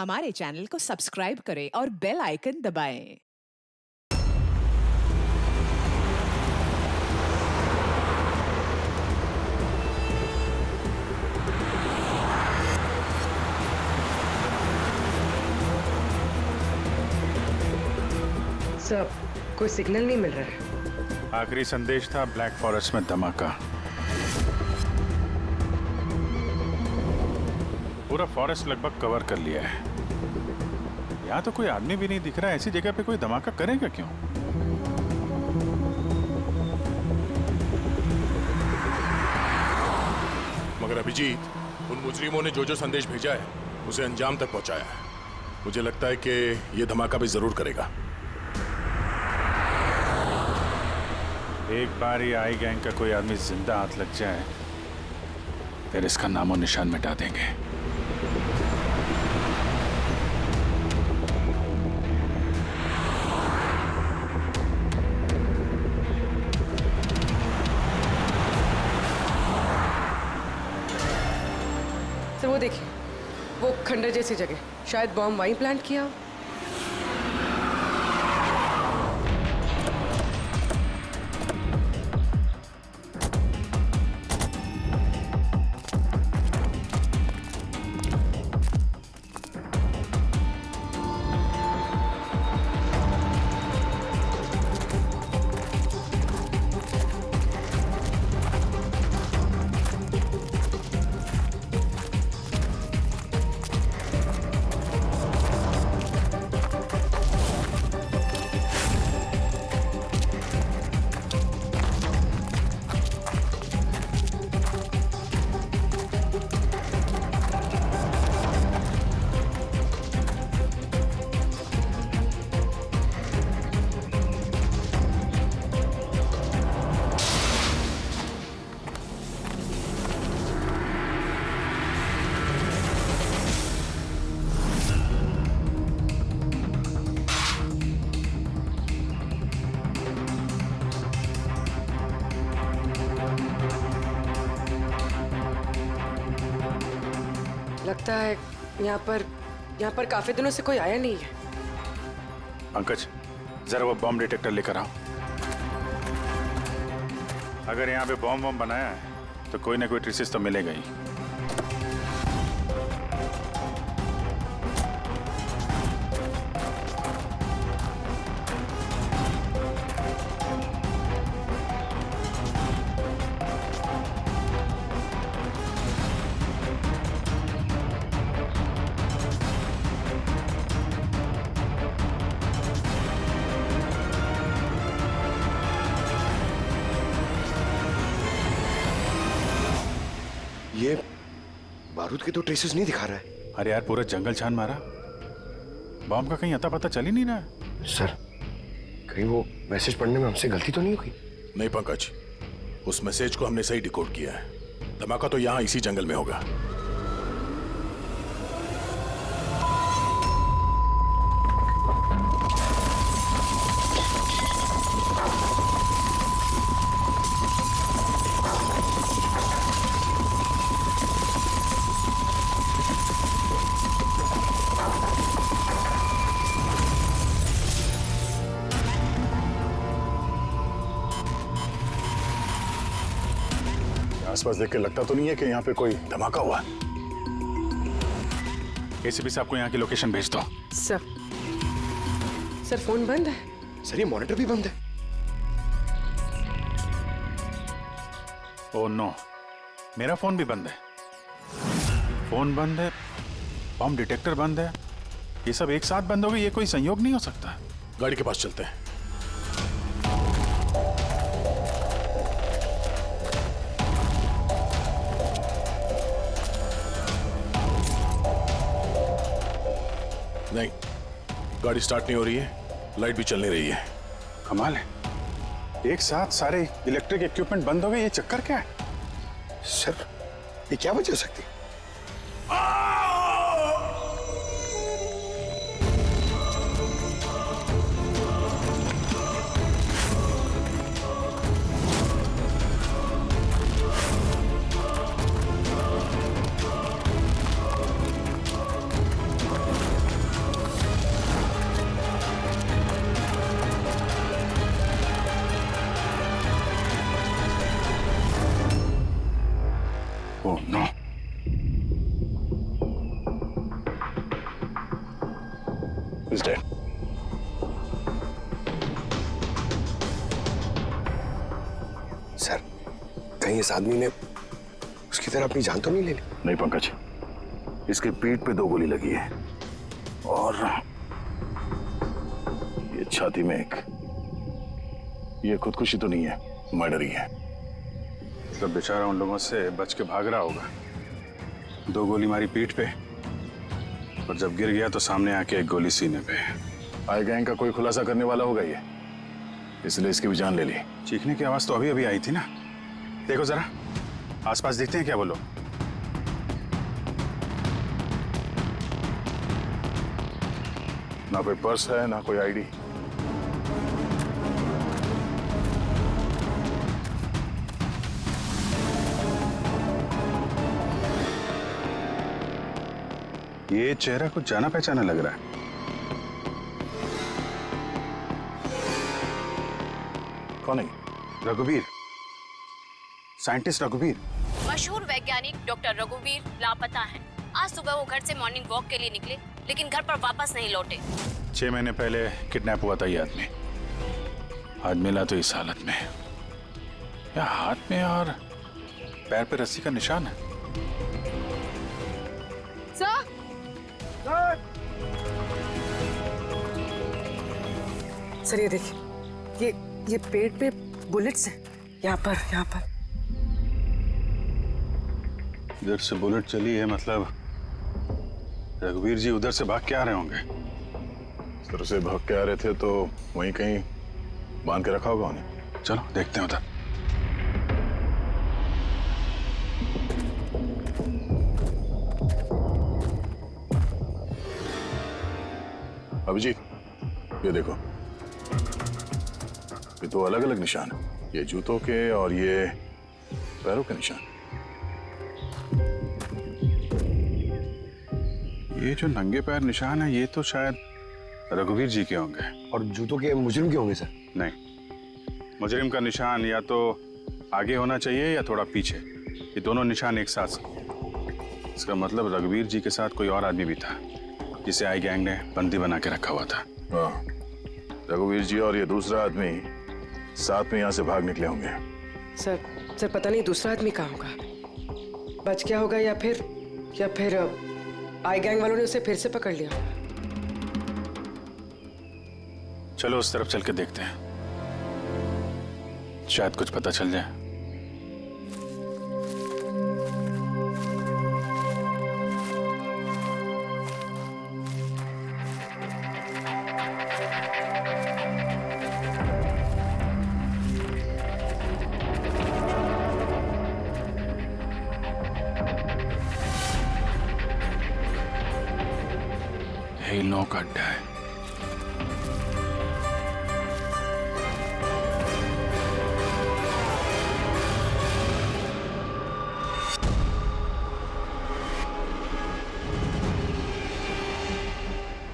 हमारे चैनल को सब्सक्राइब करें और बेल आइकन दबाएं। सर, कोई सिग्नल नहीं मिल रहा है। आखिरी संदेश था ब्लैक फॉरेस्ट में धमाका। पूरा फॉरेस्ट लगभग कवर कर लिया है। यहाँ तो कोई आदमी भी नहीं दिख रहा है। ऐसी जगह पे कोई धमाका करेगा क्यों? मगर अभिजीत, उन मुजरिमों ने जो जो संदेश भेजा है उसे अंजाम तक पहुंचाया है। मुझे लगता है कि यह धमाका भी जरूर करेगा। एक बार ये आई गैंग का कोई आदमी जिंदा हाथ लग जाए फिर इसका नामो निशान मिटा देंगे। सर वो देखिए, वो खंडर जैसी जगह, शायद बॉम्ब वहीं प्लांट किया हो। लगता है यहाँ पर काफी दिनों से कोई आया नहीं है। पंकज, जरा वो बॉम्ब डिटेक्टर लेकर आओ। अगर यहाँ पे बॉम्ब बनाया है तो कोई ना कोई ट्रेसेस तो मिलेगा ही। ये बारूद के तो ट्रेसेस नहीं दिखा रहा है। अरे यार, पूरा जंगल छान मारा, बॉम्ब का कहीं अता पता चल ही नहीं रहा है। सर, कहीं वो मैसेज पढ़ने में हमसे गलती तो नहीं हुई? नहीं पंकज, उस मैसेज को हमने सही डिकोड किया है। धमाका तो यहां इसी जंगल में होगा। आसपास देख के लगता तो नहीं है कि यहाँ पे कोई धमाका हुआ। एसीपी साहब को यहाँ की लोकेशन भेज दो। सर फोन बंद है। सर, ये मॉनिटर भी बंद है। ओह नो, मेरा फोन भी बंद है। फोन बंद है, बॉम्ब डिटेक्टर बंद है, ये सब एक साथ बंद हो गए। ये कोई संयोग नहीं हो सकता। गाड़ी के पास चलते हैं। नहीं, गाड़ी स्टार्ट नहीं हो रही है, लाइट भी चल नहीं रही है। कमाल है, एक साथ सारे इलेक्ट्रिक इक्विपमेंट बंद हो गए। ये चक्कर क्या है? सर, ये क्या वजह हो सकती है? He's dead. सर, कहीं इस आदमी ने उसकी तरह अपनी जान तो नहीं ले ली? नहीं पंकज, इसके पीठ पे 2 गोली लगी है और ये छाती में एक। ये खुदकुशी तो नहीं है, मर्डर ही है। मतलब बेचारा उन लोगों से बच के भाग रहा होगा। 2 गोली मारी पीठ पे और जब गिर गया तो सामने आके 1 गोली सीने पे। आई गैंग का कोई खुलासा करने वाला होगा ये, इसलिए इसकी भी जान ले ली। चीखने की आवाज तो अभी अभी आई थी ना। देखो जरा आसपास दिखते हैं क्या वो लोग? ना कोई पर्स है ना कोई आईडी। ये चेहरा कुछ जाना पहचाना लग रहा है। कौन है? रघुवीर, साइंटिस्ट रघुवीर। मशहूर वैज्ञानिक डॉक्टर रघुवीर लापता हैं। आज सुबह वो घर से मॉर्निंग वॉक के लिए निकले, लेकिन घर पर वापस नहीं लौटे। 6 महीने पहले किडनैप हुआ था ये आदमी। आज मिला तो इस हालत में। या हाथ में और पैर पे रस्सी का निशान है। सर ये देखिए, ये पेट पे बुलेट्स हैं। यहाँ पर। इधर से बुलेट चली है, मतलब रघुवीर जी उधर से भाग के आ रहे होंगे। सर से भाग के आ रहे थे तो वहीं कहीं बांध के रखा होगा उन्हें। चलो देखते हैं उधर। अभिजीत, ये देखो, ये 2 अलग-अलग निशान है। ये जूतों के और ये पैरों के निशान। ये जो नंगे पैर निशान है ये तो शायद रघुवीर जी के होंगे। और जूतों के मुजरिम के होंगे सर? नहीं, मुजरिम का निशान या तो आगे होना चाहिए या थोड़ा पीछे। ये दोनों निशान एक साथ। इसका मतलब रघुवीर जी के साथ कोई और आदमी भी था जिसे आई गैंग ने बंदी बना के रखा हुआ था। हाँ, रघुवीर जी और ये दूसरा आदमी साथ में यहाँ से भाग निकले होंगे। सर पता नहीं दूसरा आदमी कहाँ होगा। बच गया होगा या फिर आई गैंग वालों ने उसे फिर से पकड़ लिया। चलो उस तरफ चल के देखते हैं, शायद कुछ पता चल जाए। इन लोगों का अड्डा है।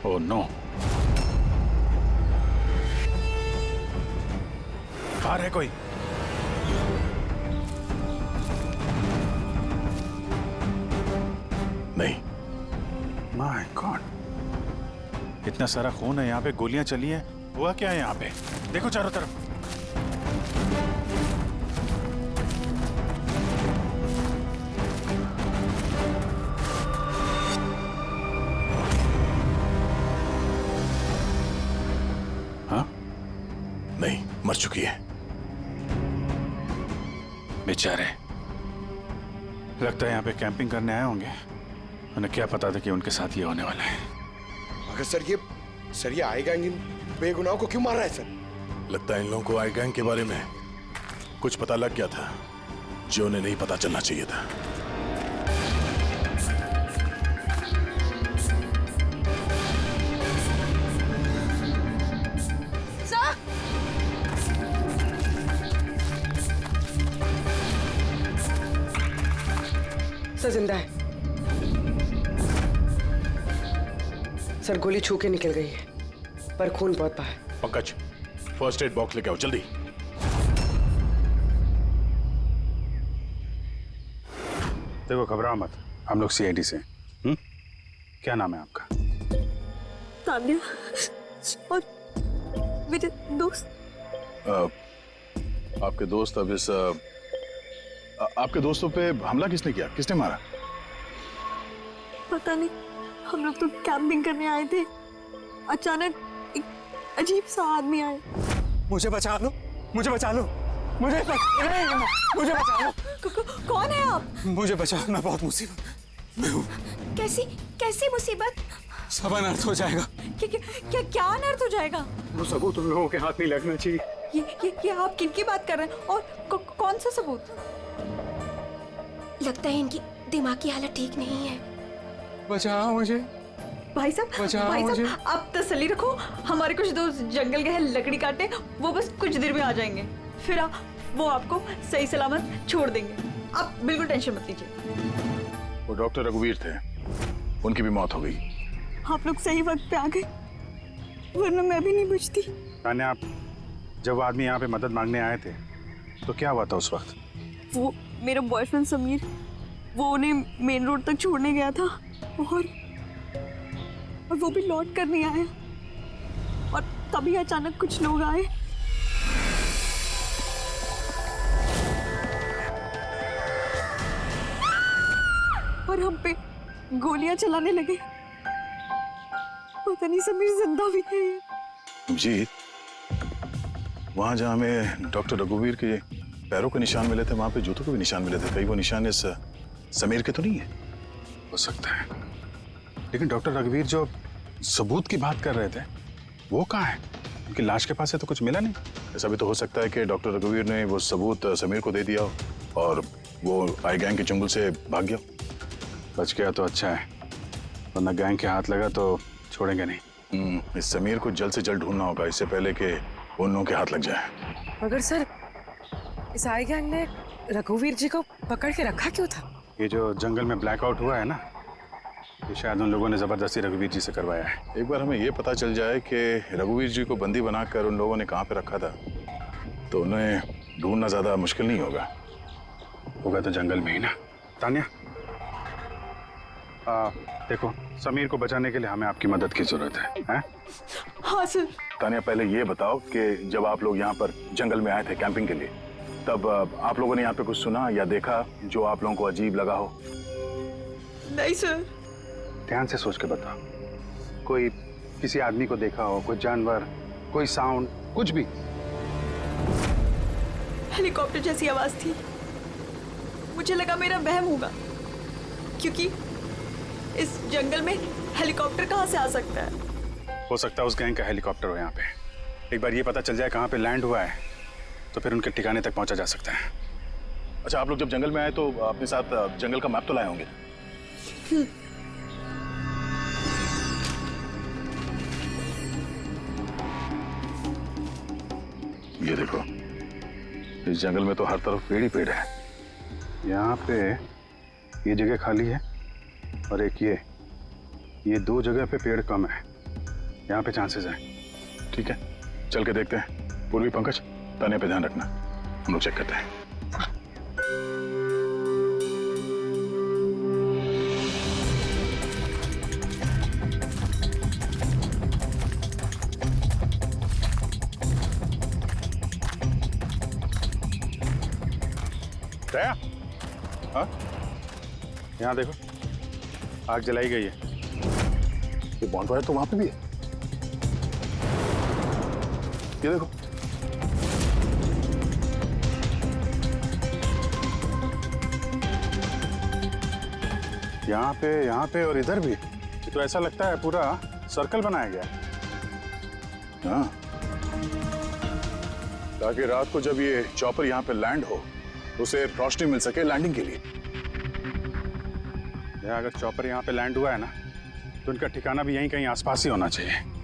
ओह नो, बाहर है कोई? नहीं। माय गॉड, इतना सारा खून है यहाँ पे, गोलियां चली हैं। हुआ क्या है यहाँ पे? देखो चारों तरफ। हाँ, नहीं, मर चुकी है। बेचारे, लगता है यहाँ पे कैंपिंग करने आए होंगे। उन्हें क्या पता था कि उनके साथ ये होने वाला है। मगर सर ये आई गैंग इन बेगुनाहों को क्यों मार रहा है सर? लगता है इन लोगों को आई गैंग के बारे में कुछ पता लग गया था जो उन्हें नहीं पता चलना चाहिए था। सर जिंदा है। सर गोली छू के निकल गई है, पर खून बहुत बहा है। पंकज, फर्स्ट एड बॉक्स लेके आओ जल्दी। देखो घबराओ मत, हम लोग सीआईडी से। क्या नाम है आपका? तान्या और मेरे दोस्त। आपके दोस्त अब इस आपके दोस्तों पे हमला किसने किया? किसने मारा? पता नहीं, हम लोग तो कैंपिंग करने आए थे, अचानक एक अजीब सा आदमी आया। मुझे बचा लो, मुझे बचा लो, मुझे बचा लो। कौन है आप? मुझे बचाओ, मैं बहुत मुसीबत में हूँ। कैसी मुसीबत? सब अनर्थ हो जाएगा। क्या अनर्थ हो जाएगा? वो सबूत उन लोगों के हाथ नहीं लगना चाहिए। ये आप किनकी बात कर रहे हैं और कौन सा सबूत? लगता है इनकी दिमाग की हालत ठीक नहीं है। बचाओ मुझे। भाई साहब आप तसल्ली रखो, हमारे कुछ दोस्त जंगल गए हैं लकड़ी काटने, वो बस कुछ देर में आ जाएंगे, फिर वो आपको सही सलामत छोड़ देंगे। आप बिल्कुल टेंशन मत लीजिए। वो डॉक्टर रघुवीर थे, उनकी भी मौत हो गई। आप लोग सही वक्त पे आ गए, वरना मैं भी नहीं बचती। तान्या, आप जब वो आदमी यहाँ पे मदद मांगने आए थे तो क्या हुआ था उस वक्त? वो मेरा बॉयफ्रेंड समीर, वो उन्हें मेन रोड तक छोड़ने गया था और वो भी लौट कर नहीं आया, और तभी अचानक कुछ लोग आए। और हम पे गोलियां चलाने लगे। पता नहीं समीर जिंदा भी है। जी, वहां जहां हमें डॉक्टर रघुवीर के पैरों के निशान मिले थे, वहां पे जूतों के भी निशान मिले थे। कहीं वो निशान इस समीर के तो नहीं है? हो सकता है, लेकिन डॉक्टर रघुवीर जो सबूत की बात कर रहे थे वो कहाँ है? उनकी लाश के पास से तो कुछ मिला नहीं। ऐसा भी तो हो सकता है कि डॉक्टर रघुवीर ने वो सबूत समीर को दे दिया हो और वो आई गैंग के चंगुल से भाग गया। बच गया तो अच्छा है, वरना गैंग के हाथ लगा तो छोड़ेंगे नहीं। इस समीर को जल्द से जल्द ढूंढना होगा, इससे पहले कि उन लोगों के हाथ लग जाए। मगर सर, इस आई गैंग ने रघुवीर जी को पकड़ के रखा क्यों था? ये जो जंगल में ब्लैकआउट हुआ है ना, ये शायद उन लोगों ने जबरदस्ती रघुवीर जी से करवाया है। एक बार हमें ये पता चल जाए कि रघुवीर जी को बंदी बनाकर उन लोगों ने कहाँ पे रखा था, तो उन्हें ढूंढना ज्यादा मुश्किल नहीं होगा। होगा तो जंगल में ही ना। तान्या, देखो, समीर को बचाने के लिए हमें आपकी मदद की जरूरत है? हाँ सर। तान्या, पहले ये बताओ कि जब आप लोग यहाँ पर जंगल में आए थे कैंपिंग के लिए, तब आप लोगों ने यहाँ पे कुछ सुना या देखा जो आप लोगों को अजीब लगा हो? नहीं सर। ध्यान से सोच के बताओ। कोई किसी आदमी को देखा हो, कोई जानवर, कोई साउंड, कुछ भी? हेलीकॉप्टर जैसी आवाज थी, मुझे लगा मेरा वहम होगा, क्योंकि इस जंगल में हेलीकॉप्टर कहाँ से आ सकता है? हो सकता है उस गैंग का हेलीकॉप्टर हो यहाँ पे। एक बार ये पता चल जाए कहाँ पे लैंड हुआ है तो फिर उनके ठिकाने तक पहुंचा जा सकता है। अच्छा, आप लोग जब जंगल में आए तो अपने साथ जंगल का मैप तो लाए होंगे? ये देखो, इस जंगल में तो हर तरफ पेड़ ही पेड़ है। यहाँ पे ये जगह खाली है और एक ये दो जगह पे पेड़ कम है, यहाँ पे चांसेस हैं। ठीक है, चल के देखते हैं। पूर्वी, पंकज, तान्या पे ध्यान रखना, हम लोग चेक करते हैं। दया, हाँ, यहाँ देखो, आग जलाई गई है। ये बॉनफायर तो वहां पे भी है। ये देखो, यहाँ पे और इधर भी। ये तो ऐसा लगता है पूरा सर्कल बनाया गया है। हाँ, ताकि रात को जब ये चॉपर यहाँ पे लैंड हो उसे रोशनी मिल सके लैंडिंग के लिए। अगर चॉपर यहाँ पे लैंड हुआ है ना, तो उनका ठिकाना भी यहीं कहीं आसपास ही होना चाहिए।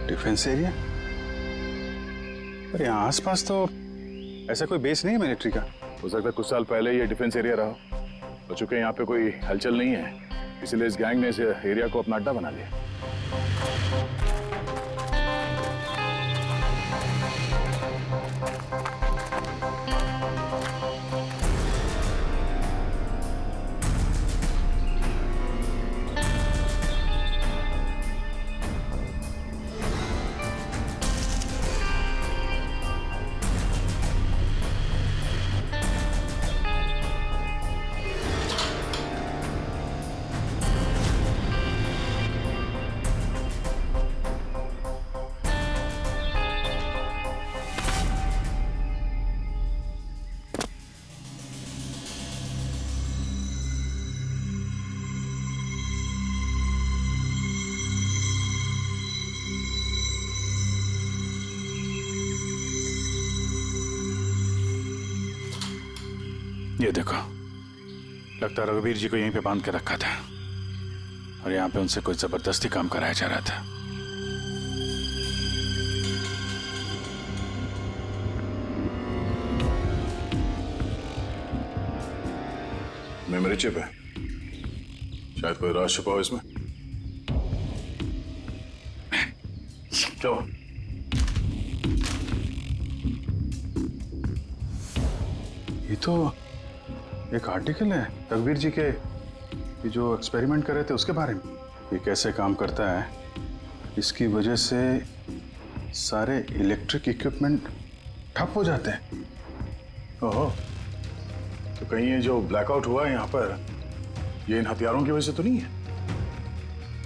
Defence area? पर यहाँ आसपास तो ऐसा कोई बेस नहीं है मिलिट्री का। हो सकता है कुछ साल पहले ये डिफेंस एरिया रहा, और चूंकि यहाँ पे कोई हलचल नहीं है इसलिए इस गैंग ने इस एरिया को अपना अड्डा बना लिया। ये देखो, लगता है रघुवीर जी को यहीं पे बांध के रखा था और यहाँ पे उनसे कोई जबरदस्ती काम कराया जा रहा था। मेमोरी चिप है, शायद कोई राज छुपा हो इसमें। क्यों? ये तो एक आर्टिकल है रघुवीर जी के, ये जो एक्सपेरिमेंट कर रहे थे उसके बारे में। ये कैसे काम करता है, इसकी वजह से सारे इलेक्ट्रिक इक्विपमेंट ठप हो जाते हैं। ओहो, तो कहीं ये जो ब्लैकआउट हुआ है यहाँ पर, ये इन हथियारों की वजह से तो नहीं है?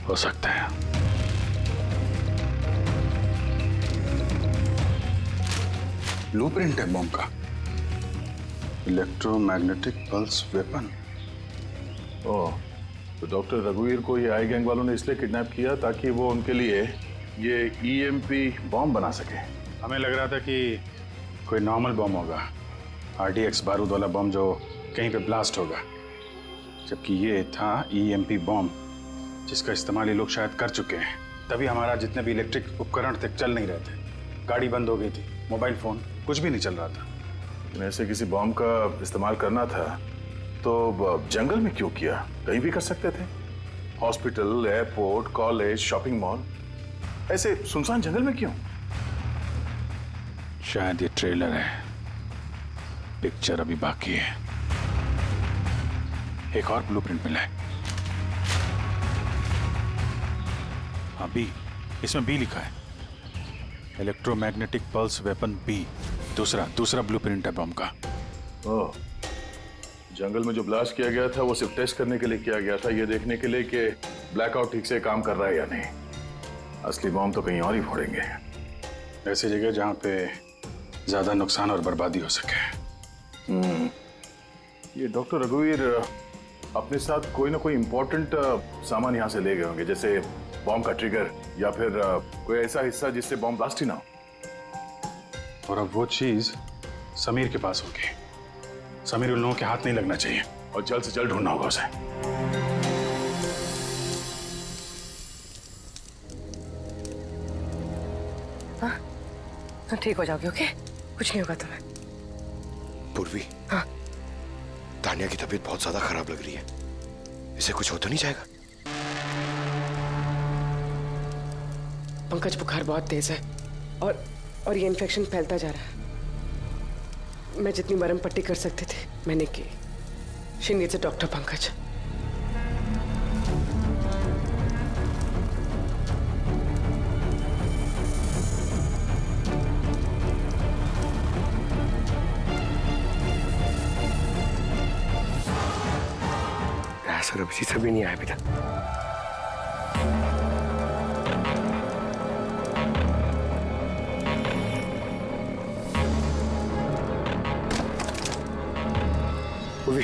हो सकता है। ब्लूप्रिंट है बॉम्ब का, इलेक्ट्रोमैग्नेटिक पल्स वेपन। ओह, तो डॉक्टर रघुवीर को ये आई गैंग वालों ने इसलिए किडनैप किया ताकि वो उनके लिए ये ईएमपी बॉम्ब बना सके। हमें लग रहा था कि कोई नॉर्मल बॉम्ब होगा, आरडीएक्स बारूद वाला बॉम्ब जो कहीं पे ब्लास्ट होगा, जबकि ये था ईएमपी बॉम्ब जिसका इस्तेमाल ये लोग शायद कर चुके हैं। तभी हमारा जितने भी इलेक्ट्रिक उपकरण थे चल नहीं रहे थे, गाड़ी बंद हो गई थी, मोबाइल फोन कुछ भी नहीं चल रहा था। ऐसे किसी बॉम्ब का इस्तेमाल करना था तो जंगल में क्यों किया? कहीं भी कर सकते थे, hospital, airport, college, shopping mall, ऐसे सुनसान जंगल में क्यों? शायद ये ट्रेलर है, पिक्चर अभी बाकी है। एक और ब्लूप्रिंट मिला है, हाँ बी, इसमें बी लिखा है, इलेक्ट्रोमैग्नेटिक पल्स वेपन बी। दूसरा ब्लूप्रिंट है बम का। ओह, जंगल में जो ब्लास्ट किया गया था वो सिर्फ टेस्ट करने के लिए किया गया था, ये देखने के लिए कि ब्लैकआउट ठीक से काम कर रहा है या नहीं। असली बम तो कहीं और ही फोड़ेंगे, ऐसी जगह जहां पे ज्यादा नुकसान और बर्बादी हो सके। ये डॉक्टर रघुवीर अपने साथ कोई ना कोई इम्पोर्टेंट सामान यहाँ से ले गए होंगे, जैसे बॉम्ब का ट्रिगर या फिर कोई ऐसा हिस्सा जिससे बॉम्ब ब्लास्ट ही ना हो। और अब वो चीज समीर के पास होगी। समीर उन लोगों के हाथ नहीं लगना चाहिए और जल्द से जल्द ढूंढना होगा उसे। हाँ, ठीक हो जाओगे, ओके? कुछ नहीं होगा तुम्हें। पूर्वी, हाँ, तानिया की तबीयत बहुत ज्यादा खराब लग रही है, इसे कुछ हो तो नहीं जाएगा? पंकज, बुखार बहुत तेज है और ये इन्फेक्शन फैलता जा रहा है। मैं जितनी मरहम पट्टी कर सकती थी मैंने की। She needs a doctor Pankaj. Sir अभी से भी नहीं आया अभी तक। पूर्वी,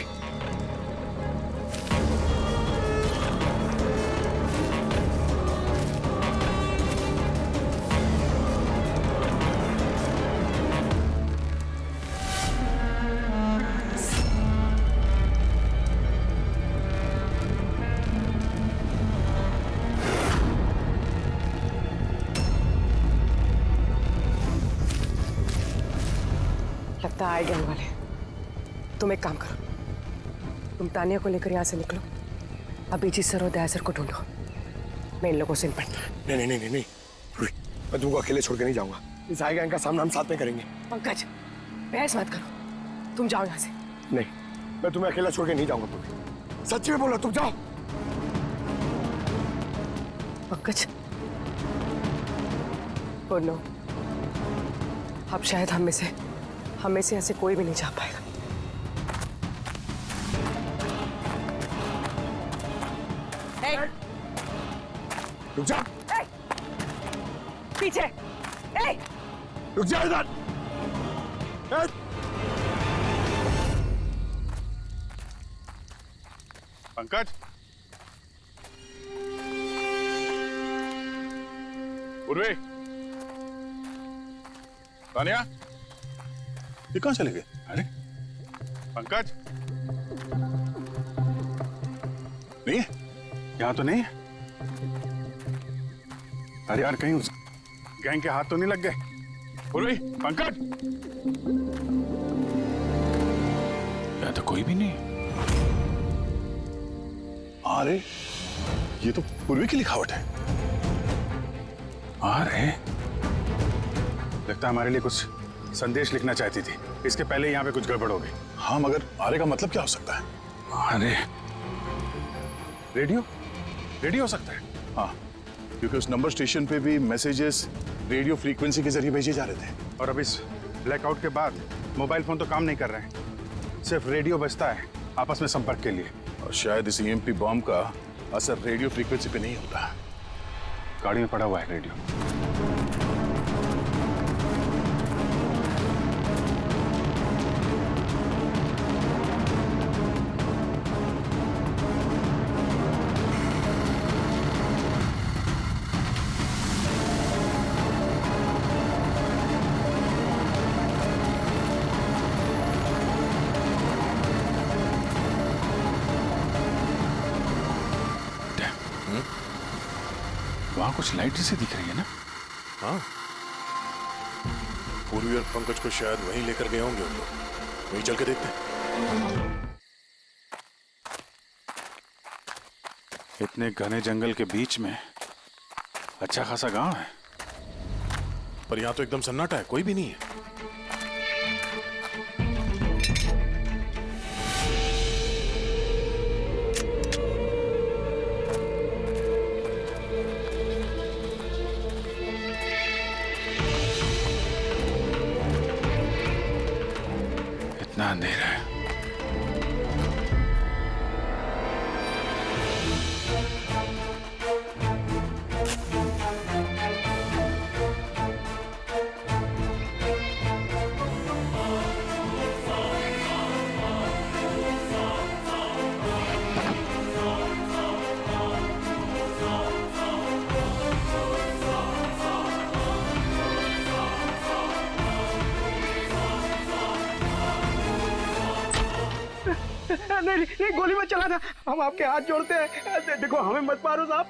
लगता है आई गैंग वाले। तुम एक काम करो, तुम तानिया को लेकर यहाँ से निकलो, अभिजीत सर और दया सर को ढूंढो, मैं इन लोगों से निपटता हूं। नहीं नहीं नहीं नहीं, मैं तुमको अकेले छोड़ के नहीं जाऊंगा। इस आई गैंग का सामना हम साथ में करेंगे। पंकज, बहस मत करो, तुम जाओ यहाँ से। नहीं, मैं तुम्हें अकेला छोड़ के नहीं जाऊंगा पूर्वी। सच्ची में बोलो, तुम जाओ। पंकज, ओ नो, अब शायद हम में से ऐसे कोई भी नहीं जा पाएगा। रुक जा। पीछे। रुक जा इधर। पंकज, उर्वे, तानिया, ये कहाँ चले गए? अरे पंकज, नहीं है, यहाँ तो नहीं है। अरे यार, कहीं उस गैंग के हाथ तो नहीं लग गए? उर्वे, पंकज, यहाँ तो कोई भी नहीं है। अरे ये तो पूर्वी की लिखावट है। अरे लगता है हमारे लिए कुछ संदेश लिखना चाहती थी, इसके पहले यहाँ पे कुछ गड़बड़ हो गई। हाँ, मगर आरे का मतलब क्या हो सकता है? अरे रेडियो, रेडियो हो सकता है। हाँ, क्योंकि उस नंबर स्टेशन पे भी मैसेजेस रेडियो फ्रीक्वेंसी के जरिए भेजे जा रहे थे। और अब इस ब्लैकआउट के बाद मोबाइल फोन तो काम नहीं कर रहे हैं, सिर्फ रेडियो बजता है आपस में संपर्क के लिए। और शायद इस ईएमपी बॉम्ब का असर रेडियो फ्रीक्वेंसी पे नहीं होता। गाड़ी में पड़ा हुआ है रेडियो। वहां कुछ लाइट जैसे दिख रही है ना? हाँ, पूर्वी और पंकज को शायद वहीं लेकर गए होंगे उन लोग। वहीं चल के देखते हैं। इतने घने जंगल के बीच में अच्छा खासा गांव है, पर यहाँ तो एकदम सन्नाटा है, कोई भी नहीं है। इतना अंधेरा है। नहीं, गोली मत चलाना, हम आपके हाथ जोड़ते हैं। देखो, हमें मत मारो साहब।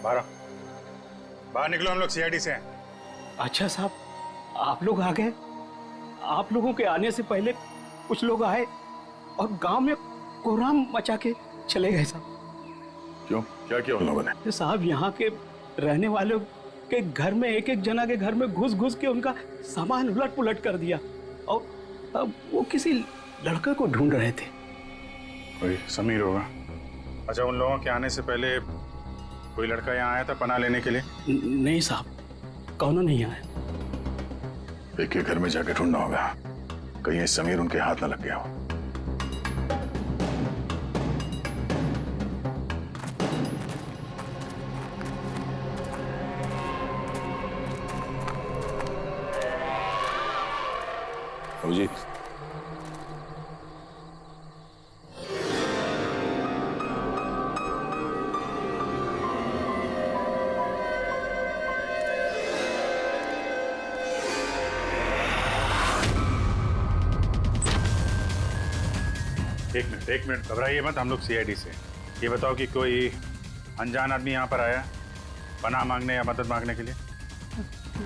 बाहर निकलो, हम लोग सीआईडी से हैं। अच्छा साहब, आप लोग आ गए। आप लोगों के आने से पहले कुछ लोग आए और गांव में कोहराम मचा के चले गए साहब। क्यों, क्या किया उन लोगों ने? साहब, यहाँ के रहने वालों के घर में एक एक जना के घर में घुस घुस के उनका सामान उलट पुलट कर दिया, और अब वो किसी लड़के को ढूंढ रहे थे। कोई समीर होगा। अच्छा, उन लोगों के आने से पहले कोई लड़का यहाँ आया था पनाह लेने के लिए? नहीं साहब, कौनो नहीं आया। एक के घर में जाके ढूंढना होगा, कहीं ये समीर उनके हाथ न लग गया हो। जी, एक मिनट घबराइए मत, हम लोग सीआईडी से। ये बताओ कि कोई अनजान आदमी यहाँ पर आया पनाह मांगने या मदद मांगने के लिए?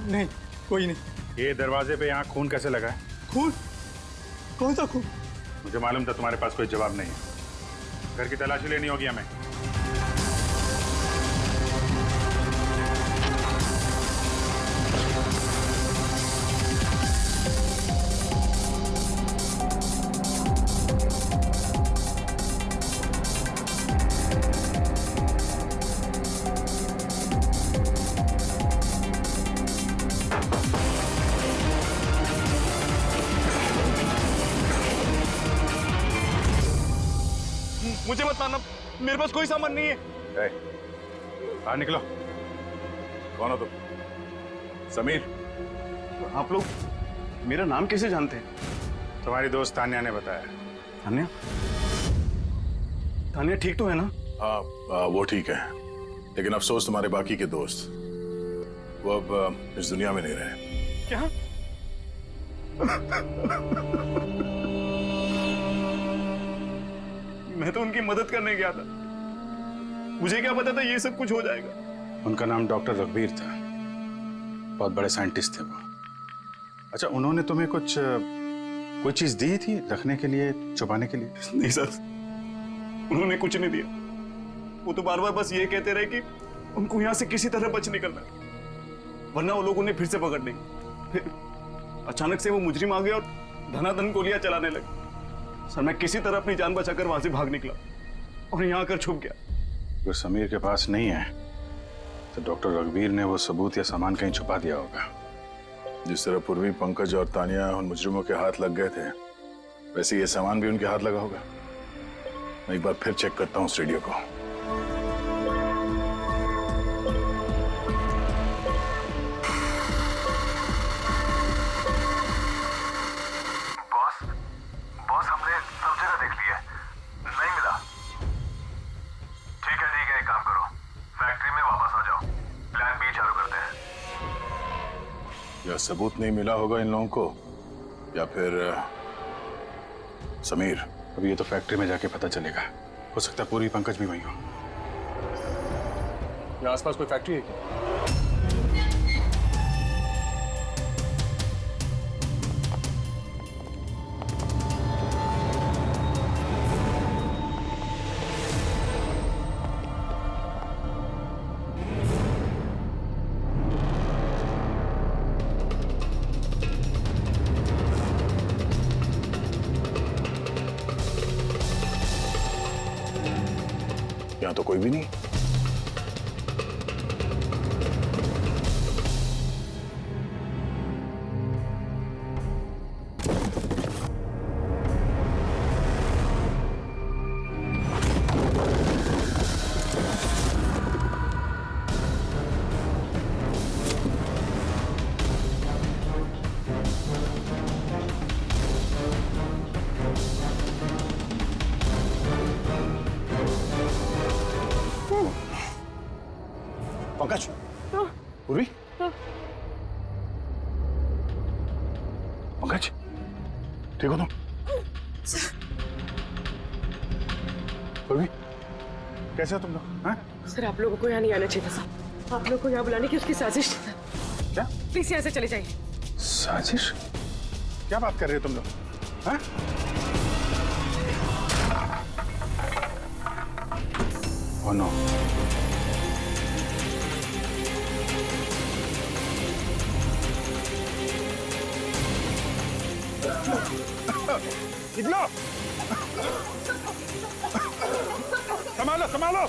नहीं, कोई नहीं। ये दरवाजे पे यहाँ खून कैसे लगा है? खून? कौन सा खून? मुझे मालूम था तुम्हारे पास कोई जवाब नहीं है। घर की तलाशी लेनी होगी हमें। मुझे मत मारना, मेरे पास कोई सामान नहीं है। बाहर निकलो। कौन हो तुम? समीर, आप लोग मेरा नाम कैसे जानते हैं? तुम्हारी दोस्त तान्या ने बताया। तान्या? तान्या ठीक तो है ना? हाँ वो ठीक है, लेकिन अफसोस तुम्हारे बाकी के दोस्त वो अब इस दुनिया में नहीं रहे। क्या? मैं तो उनकी मदद करने गया था, मुझे क्या पता था ये सब कुछ हो जाएगा। उनका नाम डॉक्टर रघुवीर था, बहुत बड़े साइंटिस्ट थे वो। अच्छा, उन्होंने तुम्हें कोई चीज दी थी रखने के लिए, छुपाने के लिए? नहीं सर, उन्होंने कुछ नहीं दिया। वो तो बार बार बस ये कहते रहे कि उनको यहाँ से किसी तरह बच निकलना है, वरना वो लोग उन्हें फिर से पकड़ लेंगे। फिर अचानक से वो मुजरिम आ गए और धनाधन गोलियां चलाने लगे। सर मैं किसी तरह अपनी जान बचाकर वहां से भाग निकला और यहाँ आकर छुप गया। अगर समीर के पास नहीं है तो डॉक्टर रघुवीर ने वो सबूत या सामान कहीं छुपा दिया होगा। जिस तरह पूर्वी, पंकज और तानिया उन मुजरिमों के हाथ लग गए थे, वैसे ये सामान भी उनके हाथ लगा होगा। मैं एक बार फिर चेक करता हूँ उस रेडियो को। बॉस हमने सब जगह देख लिया, नहीं मिला। ठीक है, एक काम करो, फैक्ट्री में वापस आ जाओ, प्लान बी चालू करते हैं। या सबूत नहीं मिला होगा इन लोगों को, या फिर समीर। अभी ये तो फैक्ट्री में जाके पता चलेगा, हो सकता है पूरी पंकज भी वहीं हो। यहाँ आसपास कोई फैक्ट्री है क्या? यहाँ तो कोई भी नहीं। पंकज, पूर्वी, पंकज, ठीक हो तुम? पूर्वी, कैसे हो तुम लोग? हाँ? सर आप लोगों को यहाँ नहीं आना चाहिए था। आप लोगों को यहाँ बुलाने की उसकी साजिश थी। क्या प्लीज यहाँ से चले जाइए। साजिश? क्या बात कर रहे हो तुम लोग? हाँ? Oh no. निकलो! संभालो, संभालो!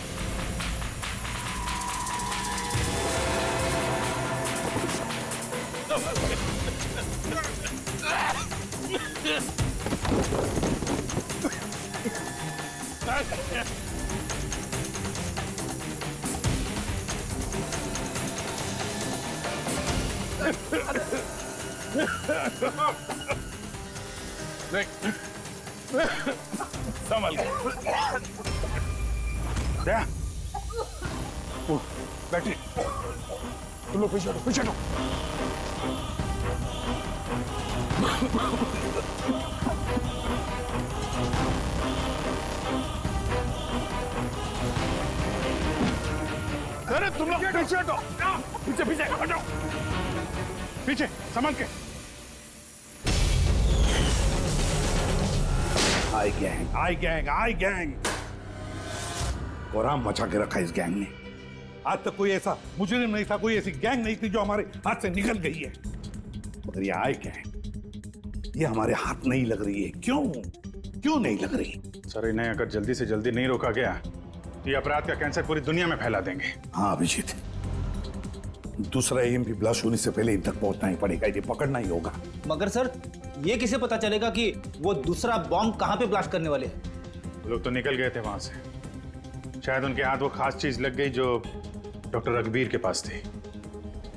संभाल क्या? बैठिए, तुम लोग पीछे हटो, पीछे हटो। अरे तुम लोग पीछे हटो, पीछे पीछे हटो, पीछे संभाल के। आई गैंग, आई गैंग, आई गैंग। कोहराम मचा के रखा इस गैंग ने। आज तक कोई ऐसा मुजरिम नहीं था, कोई ऐसी गैंग नहीं थी जो हमारे हाथ से निकल गई है। मगर ये आए क्या है? ये हमारे हाथ नहीं लग रही है। क्यों नहीं लग रही? सर, इन्हें अगर जल्दी से जल्दी नहीं रोका गया तो ये अपराध का कैंसर पूरी दुनिया में फैला देंगे। हाँ अभिजीत, दूसरा एएमपी ब्लास्ट होने से पहले इन तक पहुंचना ही पड़ेगा, इन्हें पकड़ना ही होगा। मगर सर, ये किसे पता चलेगा कि वो दूसरा बॉम्ब कहाँ पे ब्लास्ट करने वाले हैं? वो लोग तो निकल गए थे वहां से। शायद उनके हाथ वो खास चीज लग गई जो डॉक्टर रघुवीर के पास थी।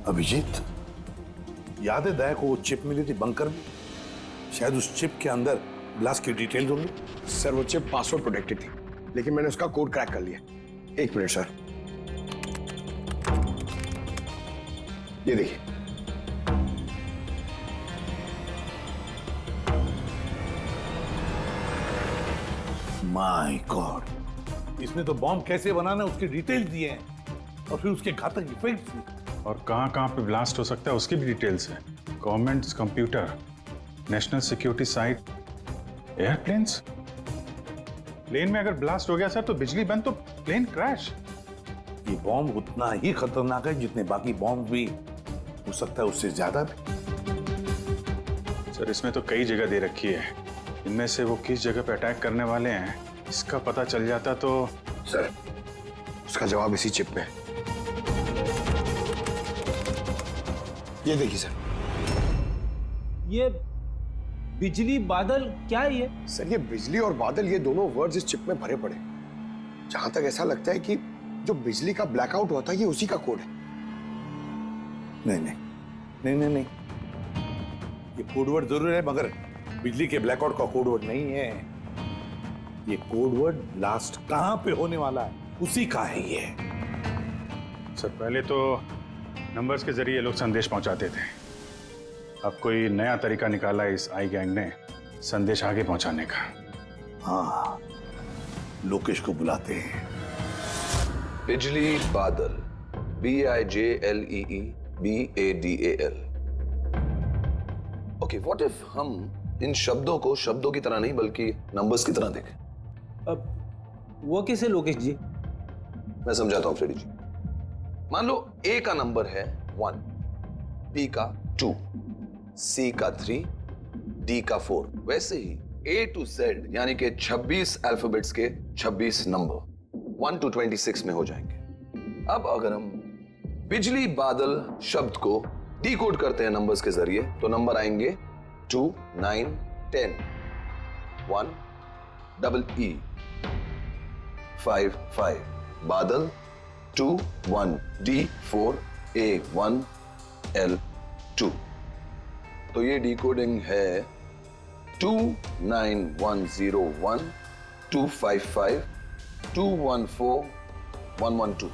अभिजीत, याद है दया को वो चिप मिली थी बंकर में? शायद उस चिप के अंदर ब्लास्ट की डिटेल्स होंगी। सर, वो चिप पासवर्ड प्रोटेक्टेड थी, लेकिन मैंने उसका कोड क्रैक कर लिया। एक मिनट सर, ये देखिए। माय गॉड, इसमें तो बॉम्ब कैसे बनाना है उसकी डिटेल्स दिए हैं, और फिर उसके घातक इफेक्ट्स भी। और कहां पे ब्लास्ट हो सकता है उसकी भी डिटेल्स है। Government computer, national security site, airplanes. Plane में अगर ब्लास्ट हो गया सर तो बिजली बंद तो प्लेन क्रैश। ये बॉम्ब उतना ही खतरनाक है जितने बाकी बॉम्ब भी हो सकता है, उससे ज्यादा भी। सर, इसमें तो कई जगह दे रखी है। इनमें से वो किस जगह पे अटैक करने वाले हैं इसका पता चल जाता तो। सर, उसका जवाब इसी चिप में है। ये देखिए सर। ये बिजली बादल क्या है ये? सर, ये बिजली और बादल, ये दोनों वर्ड्स इस चिप में भरे पड़े। जहां तक ऐसा लगता है कि जो बिजली का ब्लैकआउट होता है ये उसी का कोड है। नहीं, ये कोडवर्ड जरूर है, मगर बिजली के ब्लैकआउट का कोडवर्ड नहीं है। ये कोडवर्ड ब्लास्ट कहां पे होने वाला है उसी का है ये। सर, पहले तो नंबर्स के जरिए लोग संदेश पहुंचाते थे। अब कोई नया तरीका निकाला है इस आई गैंग ने संदेश आगे पहुंचाने का। हाँ, लोकेश को बुलाते हैं। बिजली बादल, BIJLEE BADAL। Okay, what if हम इन शब्दों को शब्दों की तरह नहीं बल्कि नंबर्स की तरह देखें? अब वो कैसे लोकेश जी? मैं समझाता हूं फ्रेडी जी। मान लो A का नंबर है 1, B का 2, C का 3, D का 4। वैसे ही A to Z यानी कि 26 अल्फाबेट्स के 26 नंबर 1 to 26 में हो जाएंगे। अब अगर हम बिजली बादल शब्द को डिकोड करते हैं नंबर्स के जरिए तो नंबर आएंगे 2, 9, 10, 1, EE, 5, 5, बादल 2, 1, D, 4, A, 1, L, 2। तो ये डिकोडिंग है 29101 255 214 112।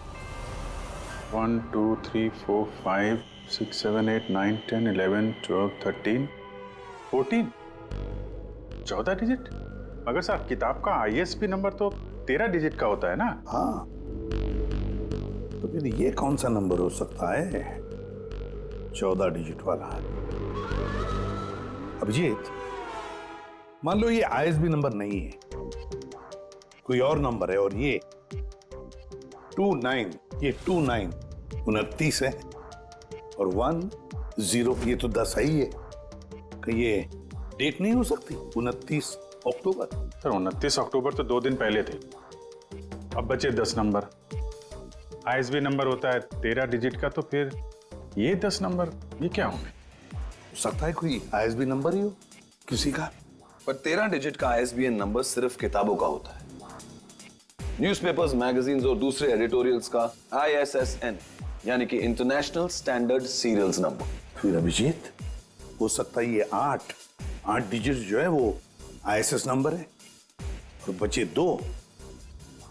1 2 3 4 5 6 7 8 9 10 11 12 13 14 14 डिजिट। मगर साहब, किताब का ISB नंबर तो 13 डिजिट का होता है ना? हाँ, तो फिर ये कौन सा नंबर हो सकता है 14 डिजिट वाला? अभिजीत, मान लो ये ISB नंबर नहीं है, कोई और नंबर है, और ये 29, ये 29 29 है, और 10 ये तो 10 ही है। कि ये डेट नहीं हो सकती 29 अक्टूबर? सर, 29 अक्टूबर तो 2 दिन पहले थे। अब बचे 10 नंबर। ISB नंबर होता है 13 डिजिट का, तो फिर ये 10 नंबर ये क्या होंगे? सकता है कोई ISB नंबर ही हो किसी का। पर 13 डिजिट का ISBN नंबर सिर्फ किताबों का होता है। न्यूज़पेपर्स, मैगजीन्स और दूसरे एडिटोरियल्स का ISSN यानी कि इंटरनेशनल स्टैंडर्ड सीरियल्स नंबर। फिर अभिजीत, हो सकता है ये 8 डिजिट जो है वो ISS नंबर है, और बचे 2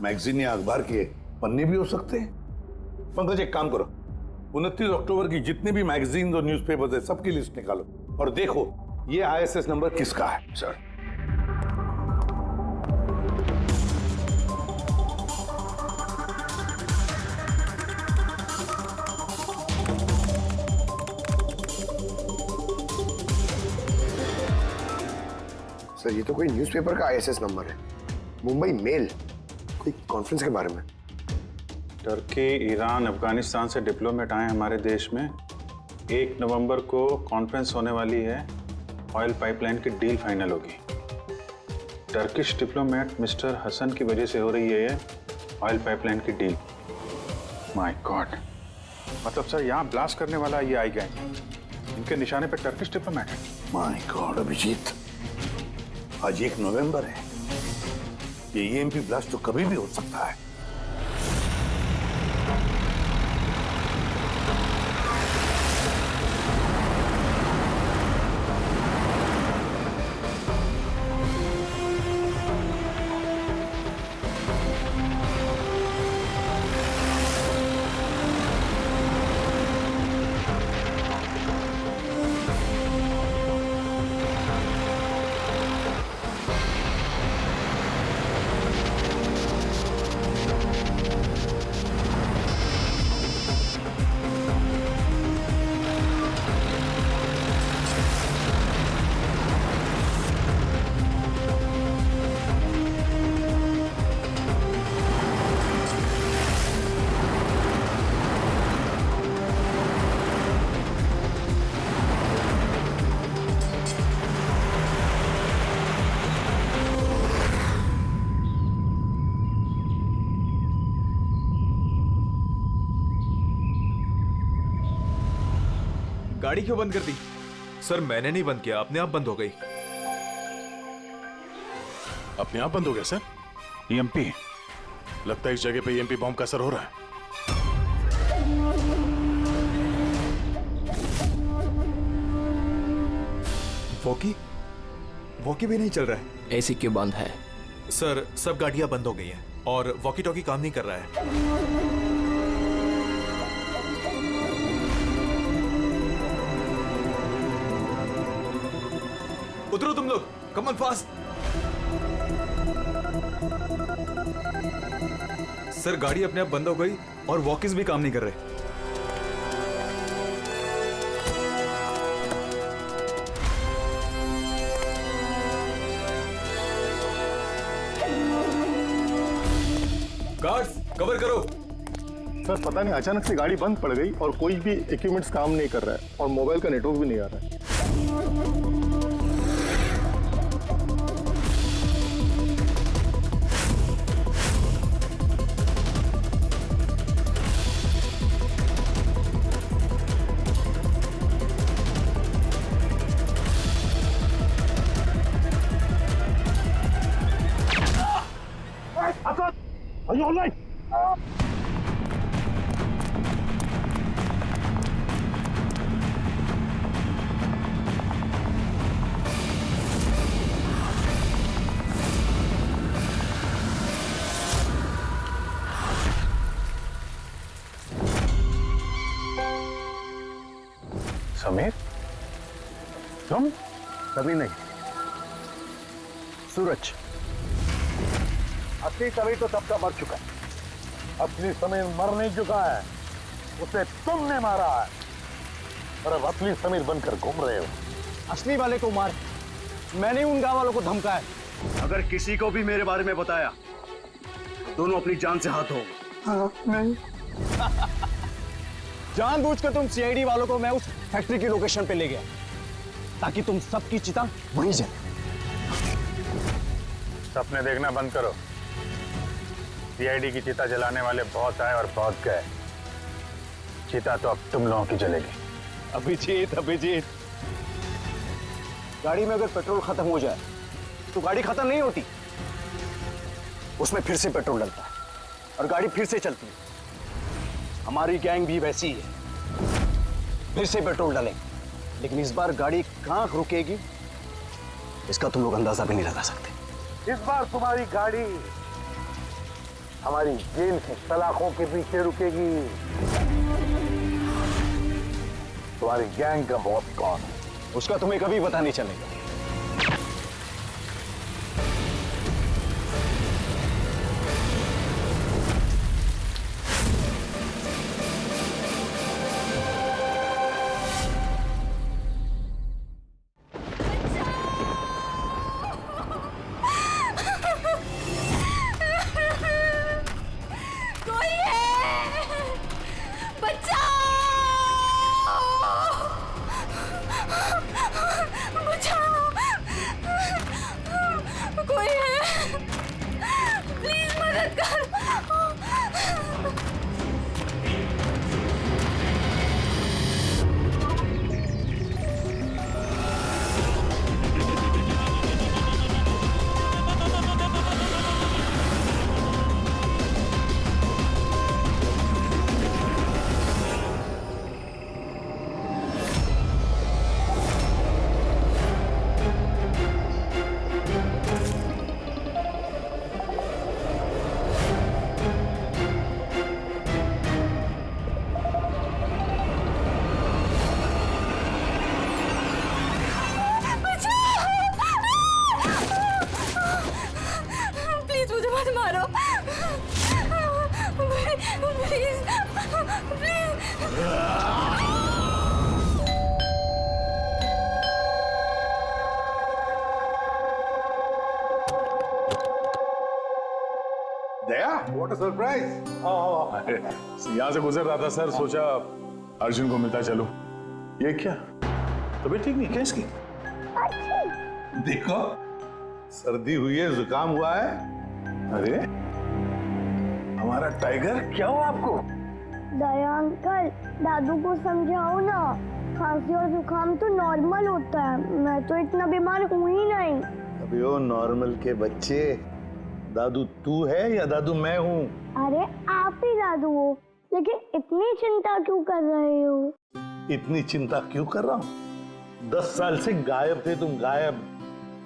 मैगजीन या अखबार के पन्ने भी हो सकते हैं। पंकज, एक काम करो, 29 अक्टूबर की जितने भी मैगजीन और न्यूज़पेपर्स है सबकी लिस्ट निकालो और देखो ये ISS नंबर किसका है। सर, सर, ये तो कोई न्यूज़पेपर का ISS नंबर है। मुंबई मेल, कोई कॉन्फ्रेंस के बारे में। टर्की, ईरान, अफगानिस्तान से डिप्लोमेट आए हमारे देश में। 1 नवंबर को कॉन्फ्रेंस होने वाली है, ऑयल पाइपलाइन की डील फाइनल होगी। टर्किश डिप्लोमेट मिस्टर हसन की वजह से हो रही है ये ऑयल पाइपलाइन की डील। माय गॉड, मतलब सर यहाँ ब्लास्ट करने वाला ये आई गैंग, इनके निशाने पे टर्किश डिप्लोमेट है। माय गॉड अभिजीत, आज 1 नवंबर है, ये ईएमपी ब्लास्ट तो कभी भी हो सकता है। गाड़ी क्यों बंद कर दी? सर मैंने नहीं बंद किया, अपने आप बंद हो गई। अपने आप बंद हो गया सर? ईएमपी लगता है इस जगह पे ईएमपी बॉम्ब का असर हो रहा है। वॉकी भी नहीं चल रहा है। एसी क्यों बंद है? सर सब गाड़ियां बंद हो गई हैं और वॉकी टॉकी काम नहीं कर रहा है। उतरो तुम लोग, कम ऑन फास्ट। सर गाड़ी अपने आप बंद हो गई और वॉकिस भी काम नहीं कर रहे। गार्ड्स कवर करो। सर पता नहीं अचानक से गाड़ी बंद पड़ गई और कोई भी इक्विपमेंट्स काम नहीं कर रहा है और मोबाइल का नेटवर्क भी नहीं आ रहा है। Are you all right? Sameer, तुम? कभी नहीं। सूरज, असली समीर तो सबका मर चुका है। असली समीर मर नहीं चुका है, उसे तुमने मारा है और अब असली समीर बनकर घूम रहे हो। असली वाले को मार, मैंने उन गांव वालों को धमकाया। अगर किसी को भी मेरे बारे में बताया, दोनों अपनी जान से हाथ धो। नहीं। जानबूझकर तुम सीआईडी वालों को मैं उस फैक्ट्री की लोकेशन पे ले गया ताकि तुम सबकी चिता वहीं जले। सपने देखना बंद करो। सीआईडी की चिता जलाने वाले बहुत आए और बहुत गए। चिता तो अब तुम लोगों की जलेगी। अभिजीत, गाड़ी में अगर पेट्रोल खत्म हो जाए तो गाड़ी खत्म नहीं होती, उसमें फिर से पेट्रोल डलता है और गाड़ी फिर से चलती है। हमारी गैंग भी वैसी ही है, फिर से पेट्रोल डालेंगे, लेकिन इस बार गाड़ी कहां रुकेगी इसका तुम लोग अंदाजा भी नहीं लगा सकते। इस बार तुम्हारी गाड़ी हमारी जेल की सलाखों के पीछे रुकेगी। तुम्हारी गैंग का बॉस कौन है उसका तुम्हें कभी पता नहीं चलेगा। कोई है? What a surprise. यहाँ से गुजर रहा था सर, सोचा अर्जुन को मिलता चलो। ये क्या तबीयत ठीक नहीं क्या इसकी? देखो सर्दी हुई है, जुकाम हुआ है। अरे हमारा टाइगर, क्या हुआ आपको? दया अंकल, दादू को समझाओ ना, खांसी और जुकाम तो नॉर्मल होता है, मैं तो इतना बीमार हूँ ही नहीं। अबे ओ नॉर्मल के बच्चे, दादू तू है या दादू मैं हूँ? अरे आप ही दादू हो, लेकिन इतनी चिंता क्यों कर रहे हो? इतनी चिंता क्यों कर रहा हूँ? 10 साल से गायब थे तुम, गायब।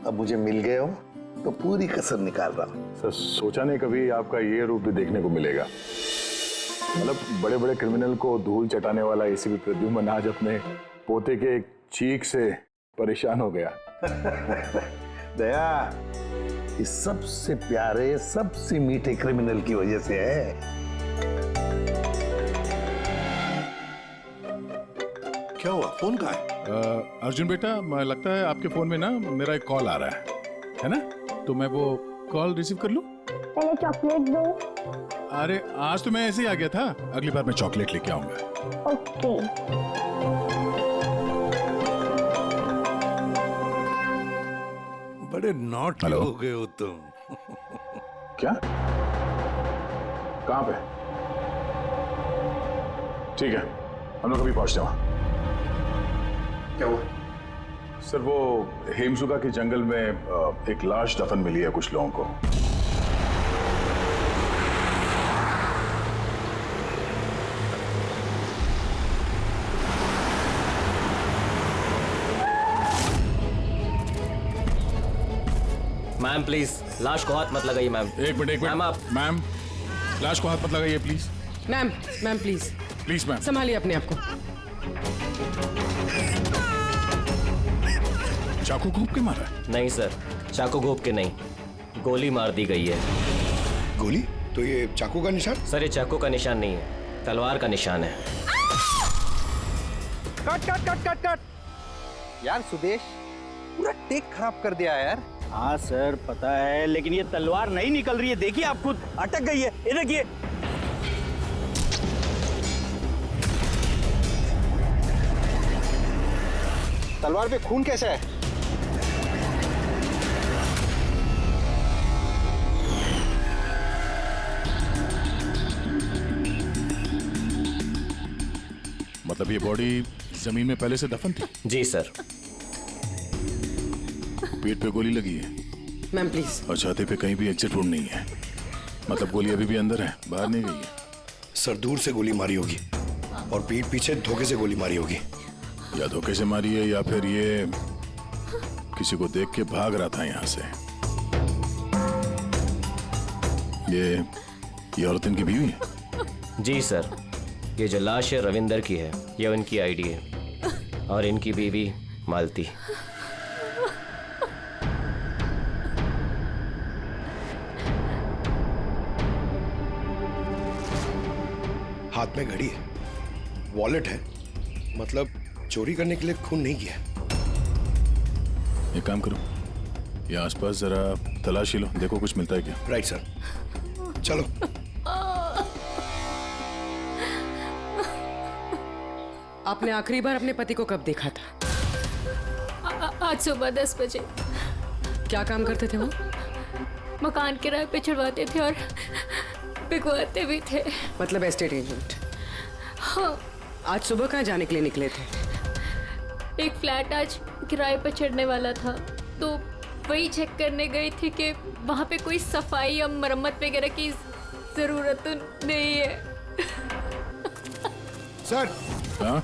अब मुझे मिल गए हो तो पूरी कसर निकाल रहा हूँ। सर सोचा नहीं कभी आपका ये रूप भी देखने को मिलेगा। मतलब बड़े बड़े क्रिमिनल को धूल चटाने वाला एसीपी प्रद्युम्न आज अपने पोते के एक चीख से परेशान हो गया। दया, इस सबसे प्यारे सबसे मीठे क्रिमिनल की वजह से है। क्या हुआ, फोन कहाँ है? अर्जुन बेटा, लगता है आपके फोन में ना मेरा एक कॉल आ रहा है ना? तो मैं वो कॉल रिसीव कर लूं? पहले चॉकलेट दो। अरे आज तो मैं ऐसे ही आ गया था, अगली बार मैं चॉकलेट लेके आऊंगा। ओके। बड़े नॉट हो गए हो तुम। क्या? कहाँ पे? ठीक है, हम लोग अभी पहुंचते हैं वहां। क्या हुआ? सर वो हेमसुगा के जंगल में एक लाश दफन मिली है कुछ लोगों को। मैम प्लीज लाश को हाथ मत लगाइए मैम। एक मिनट मैम, आप मैम लाश को हाथ मत लगाइए please. Ma'am please please ma'am संभालिए अपने आप को। चाकू घोंप के मारा? नहीं सर, चाकू घोंप के नहीं, गोली मार दी गई है। गोली? तो ये चाकू का निशान? सर ये चाकू का निशान नहीं है, तलवार का निशान है। Cut cut cut cut cut. यार सुदेश, पूरा टेक खराब कर दिया यार। हाँ सर पता है, लेकिन ये तलवार नहीं निकल रही है, देखिए आप खुद, अटक गई है, ये देखिए। तलवार पे खून कैसा है? मतलब ये बॉडी जमीन में पहले से दफन थी? जी सर। पेट पे गोली लगी है? Ma'am please. और छाती पे कहीं भी एग्जिट रूट नहीं है? मतलब गोली अभी भी अंदर है, बाहर नहीं गई है? सर दूर से गोली मारी होगी और पीठ पीछे धोखे से गोली मारी होगी। या धोखे से मारी है या फिर ये किसी को देख के भाग रहा था यहाँ से। ये औरत इनकी बीवी है? जी सर, ये जो लाश है रविंदर की है, ये उनकी आईडी है और इनकी बीवी मालती। हाथ में घड़ी है, वॉलेट है, मतलब चोरी करने के लिए खून नहीं किया। एक काम करो, ये आसपास जरा तलाशी लो, देखो कुछ मिलता है क्या। राइट सर, चलो। आपने आखिरी बार अपने पति को कब देखा था? आज सुबह 10 बजे। क्या काम करते थे वो? मकान किराए पे छुड़वाते थे और बिकवाते भी थे। मतलब एस्टेट एजेंट? हाँ। आज सुबह कहाँ जाने के लिए निकले थे? एक फ्लैट आज किराए पर चढ़ने वाला था, तो वही चेक करने गई थी कि वहाँ पे कोई सफाई या मरम्मत वगैरह की जरूरत तो नहीं है। सर। हाँ?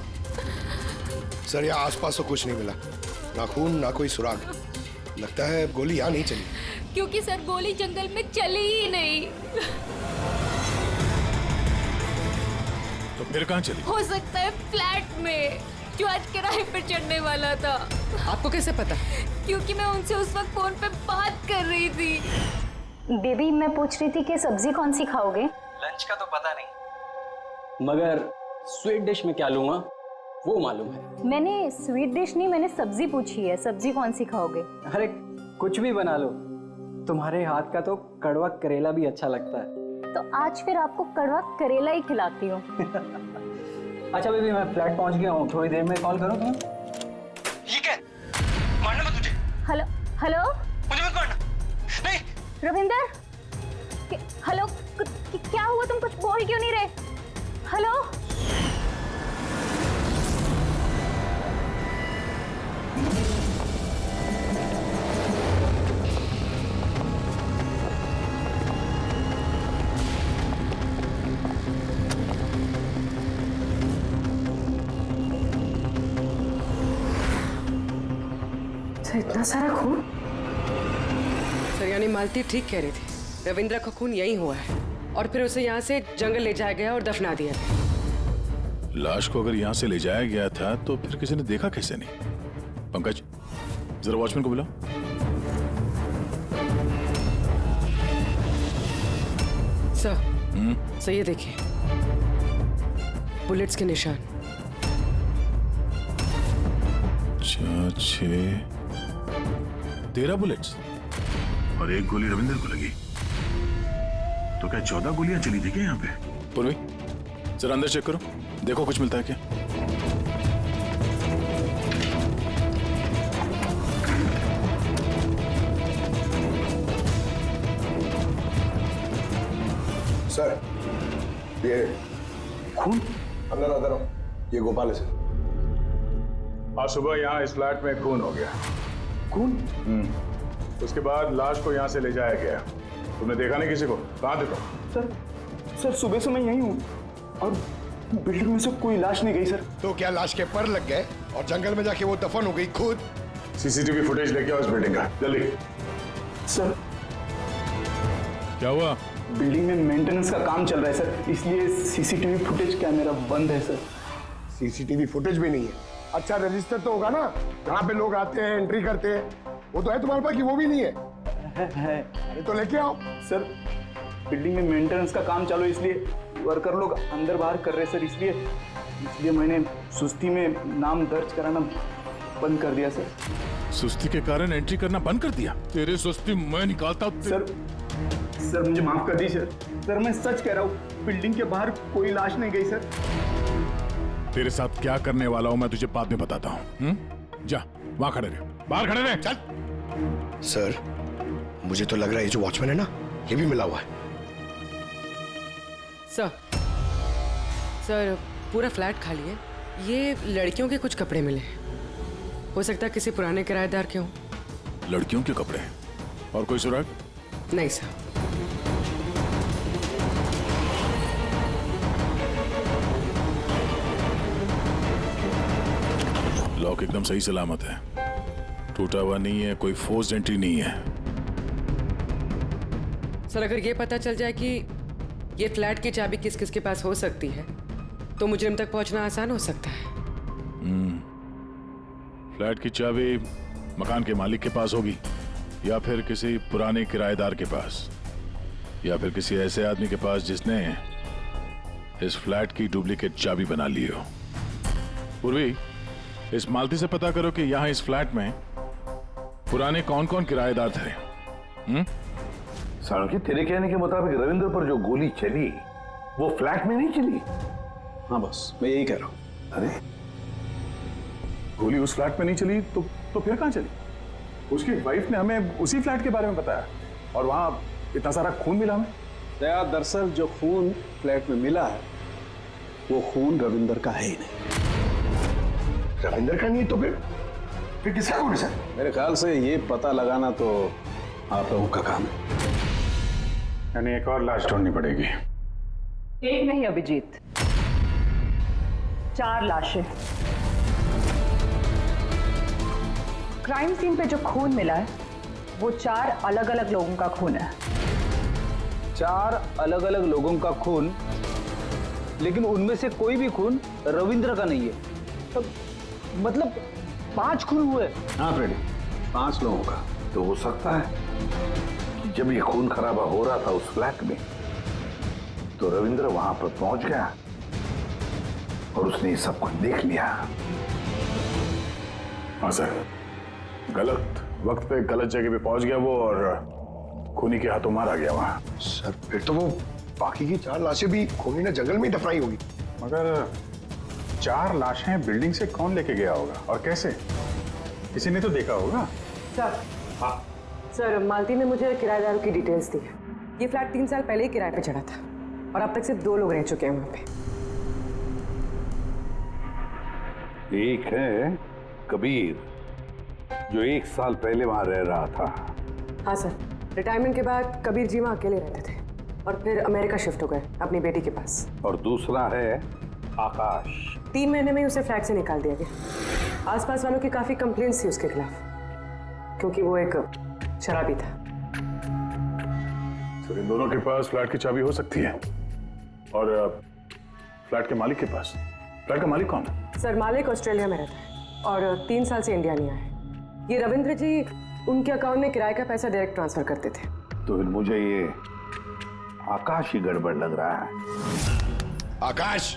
सर यहाँ आसपास तो कुछ नहीं मिला, ना खून ना कोई सुराग। लगता है गोली यहाँ नहीं चली। क्योंकि सर गोली जंगल में चली ही नहीं। तो फिर कहाँ चली? हो सकता है फ्लैट में, जो आज किराए पर चढ़ने वाला था। आपको कैसे पता? क्योंकि मैं उनसे उस वक्त फोन पे बात कर रही थी। बेबी मैं पूछ रही थी कि सब्जी कौन सी खाओगे? लंच का तो पता नहीं, मगर स्वीट डिश में क्या लूंगा वो मालूम है। मैंने स्वीट डिश नहीं, मैंने सब्जी पूछी है, सब्जी कौन सी खाओगे? अरे कुछ भी बना लो, तुम्हारे हाथ का तो कड़वा करेला भी अच्छा लगता है। तो आज फिर आपको कड़वा करेला ही खिलाती हूँ। अच्छा बेबी, मैं फ्लैट पहुंच गया हूँ, थोड़ी देर में कॉल करूँ तुम्हें? ये क्या? मारना मत मुझे। हेलो हेलो, मुझे मत मारना। नहीं रविंदर, हेलो, क्या हुआ? तुम कुछ बोल क्यों नहीं रहे? हेलो सर, इतना सारा खून? सर, यानी मालती ठीक कह रही थी, रविंद्र का खून यही हुआ है और फिर उसे यहाँ से जंगल ले जाया गया और दफना दिया गया। लाश को अगर यहाँ से ले जाया गया था तो फिर किसी ने देखा कैसे नहीं? पंकज, जरा वॉचमैन को बुलाओ। सर, ये देखिए, बुलेट्स के निशान। 4, 6, 13 बुलेट्स और एक गोली रविंदर को लगी। तो क्या 14 गोलियां चली थी क्या यहाँ पे? पूर्वी, जरा अंदर चेक करो, देखो कुछ मिलता है क्या। सर, ये खून अंदर आता रहो। ये गोपाल है सर। आज सुबह यहाँ इस फ्लैट में खून हो गया। खून? उसके बाद लाश को यहाँ से ले जाया गया। तुमने देखा नहीं किसी को? कहाँ देखा? सर सुबह से मैं यहीं हूँ और बिल्डिंग में से कोई लाश नहीं गई सर। तो क्या लाश के पर लग गए और जंगल में जाके वो दफन हो गई खुद? सीसीटीवी फुटेज लेके आओ इस बिल्डिंग का, जल्दी। सर, क्या हुआ? बिल्डिंग में मेंटेनेंस का काम चल रहा है सर, इसलिए सीसीटीवी फुटेज कैमरा बंद है सर। सीसीटीवी फुटेज भी नहीं है? अच्छा, रजिस्टर तो होगा ना, जहाँ पे लोग आते हैं, एंट्री करते हैं, वो तो है तुम्हारे पास कि वो भी नहीं है? है। अरे तो लेके आओ। सर, बिल्डिंग में मेंटेनेंस का काम चालू है, इसलिए वर्कर लोग अंदर बाहर कर रहे हैं सर, इसलिए मैंने सुस्ती में नाम दर्ज कराना बंद कर दिया सर। सुस्ती के कारण एंट्री करना बंद कर दिया? तेरे सुस्ती मैं निकालता हूँ। सर मुझे माफ कर दीजिए सर, मैं सच कह रहा हूँ, बिल्डिंग के बाहर कोई लाश नहीं गई सर। तेरे साथ क्या करने वाला हूँ मैं तुझे बाद में बताता हूँ। जा, वहां खड़े रहे, बाहर खड़े रहे। चल। सर, मुझे तो लग रहा है ये जो वॉचमैन है ना, ये भी मिला हुआ है। सर, पूरा फ्लैट खाली है। ये लड़कियों के कुछ कपड़े मिले हैं, हो सकता है किसी पुराने किराएदार के हों। लड़कियों के कपड़े? और कोई सुराग? नहीं सर। लॉक एकदम सही सलामत है, टूटा हुआ नहीं है, कोई फोर्स्ड एंट्री नहीं है। सर, अगर ये पता चल जाए कि ये फ्लैट की चाबी किस किस के पास हो सकती है तो मुजरिम तक पहुंचना आसान हो सकता है। फ्लैट की चाबी मकान के मालिक के पास होगी, या फिर किसी पुराने किराएदार के पास, या फिर किसी ऐसे आदमी के पास जिसने इस फ्लैट की डुप्लीकेट चाबी बना ली हो। पूर्वी, इस मालती से पता करो कि यहाँ इस फ्लैट में पुराने कौन कौन किराएदार थे। साळुंखे, तेरे कहने के मुताबिक रविंद्र पर जो गोली चली वो फ्लैट में नहीं चली? हाँ बस, मैं यही कह रहा हूँ। अरे, गोली उस फ्लैट में नहीं चली तो फिर कहाँ चली? उसकी वाइफ ने हमें उसी फ्लैट के बारे में बताया और वहां इतना सारा खून मिला हमें। दरअसल जो खून फ्लैट में मिला है वो खून रविंदर का है ही नहीं। रविंदर का नहीं तो फिर किसका खून है सर? मेरे ख्याल से ये पता लगाना तो आप लोगों का काम है। यानी एक और लाश ढूंढनी पड़ेगी। एक नहीं अभिजीत, 4 लाशें। क्राइम सीन पे जो खून मिला है वो 4 अलग अलग लोगों का खून है। 4 अलग अलग लोगों का खून, लेकिन उनमें से कोई भी खून रविंद्र का नहीं है। तो मतलब 5 खून हुए। हाँ फ्रेडी, 5 लोगों का। तो हो सकता है कि जब ये खून खराबा हो रहा था उस फ्लैट में तो रविंद्र वहां पर पहुंच गया और उसने सब कुछ देख लिया। हाँ सर, गलत वक्त पे गलत जगह पे पहुंच गया वो और खूनी के हाथों मारा गया वहां। सर, फिर तो वो बाकी की 4 लाशें भी खूनी ने जंगल में ही दफनाई होगी। मगर 4 लाशें बिल्डिंग से कौन लेके गया होगा और कैसे? किसी ने तो देखा होगा। सर, सर मालती ने मुझे किराएदारों की डिटेल्स दी है। ये फ्लैट 3 साल पहले ही किराए पे चढ़ा था और अब तक सिर्फ 2 लोग रह चुके हैं वहां पे। एक है कबीर, जो 1 साल पहले वहां रह रहा था। हाँ सर, रिटायरमेंट के बाद कबीर जी वहां अकेले रहते थे और फिर अमेरिका शिफ्ट हो गए अपनी बेटी के पास। और दूसरा है आकाश। 3 महीने में ही उसे फ्लैट से निकाल दिया गया। आसपास वालों की काफी कंप्लेंट्स थी उसके खिलाफ, क्योंकि वो एक शराबी था। तो इन दोनों के पास फ्लैट की चाबी हो सकती है और फ्लैट के मालिक के पास। फ्लैट का मालिक कौन है? सर मालिक ऑस्ट्रेलिया में रहता है और 3 साल से इंडिया नहीं आया है। ये रविंद्र जी उनके अकाउंट में किराए का पैसा डायरेक्ट ट्रांसफर करते थे। तो फिर मुझे ये आकाश ही गड़बड़ लग रहा है। आकाश,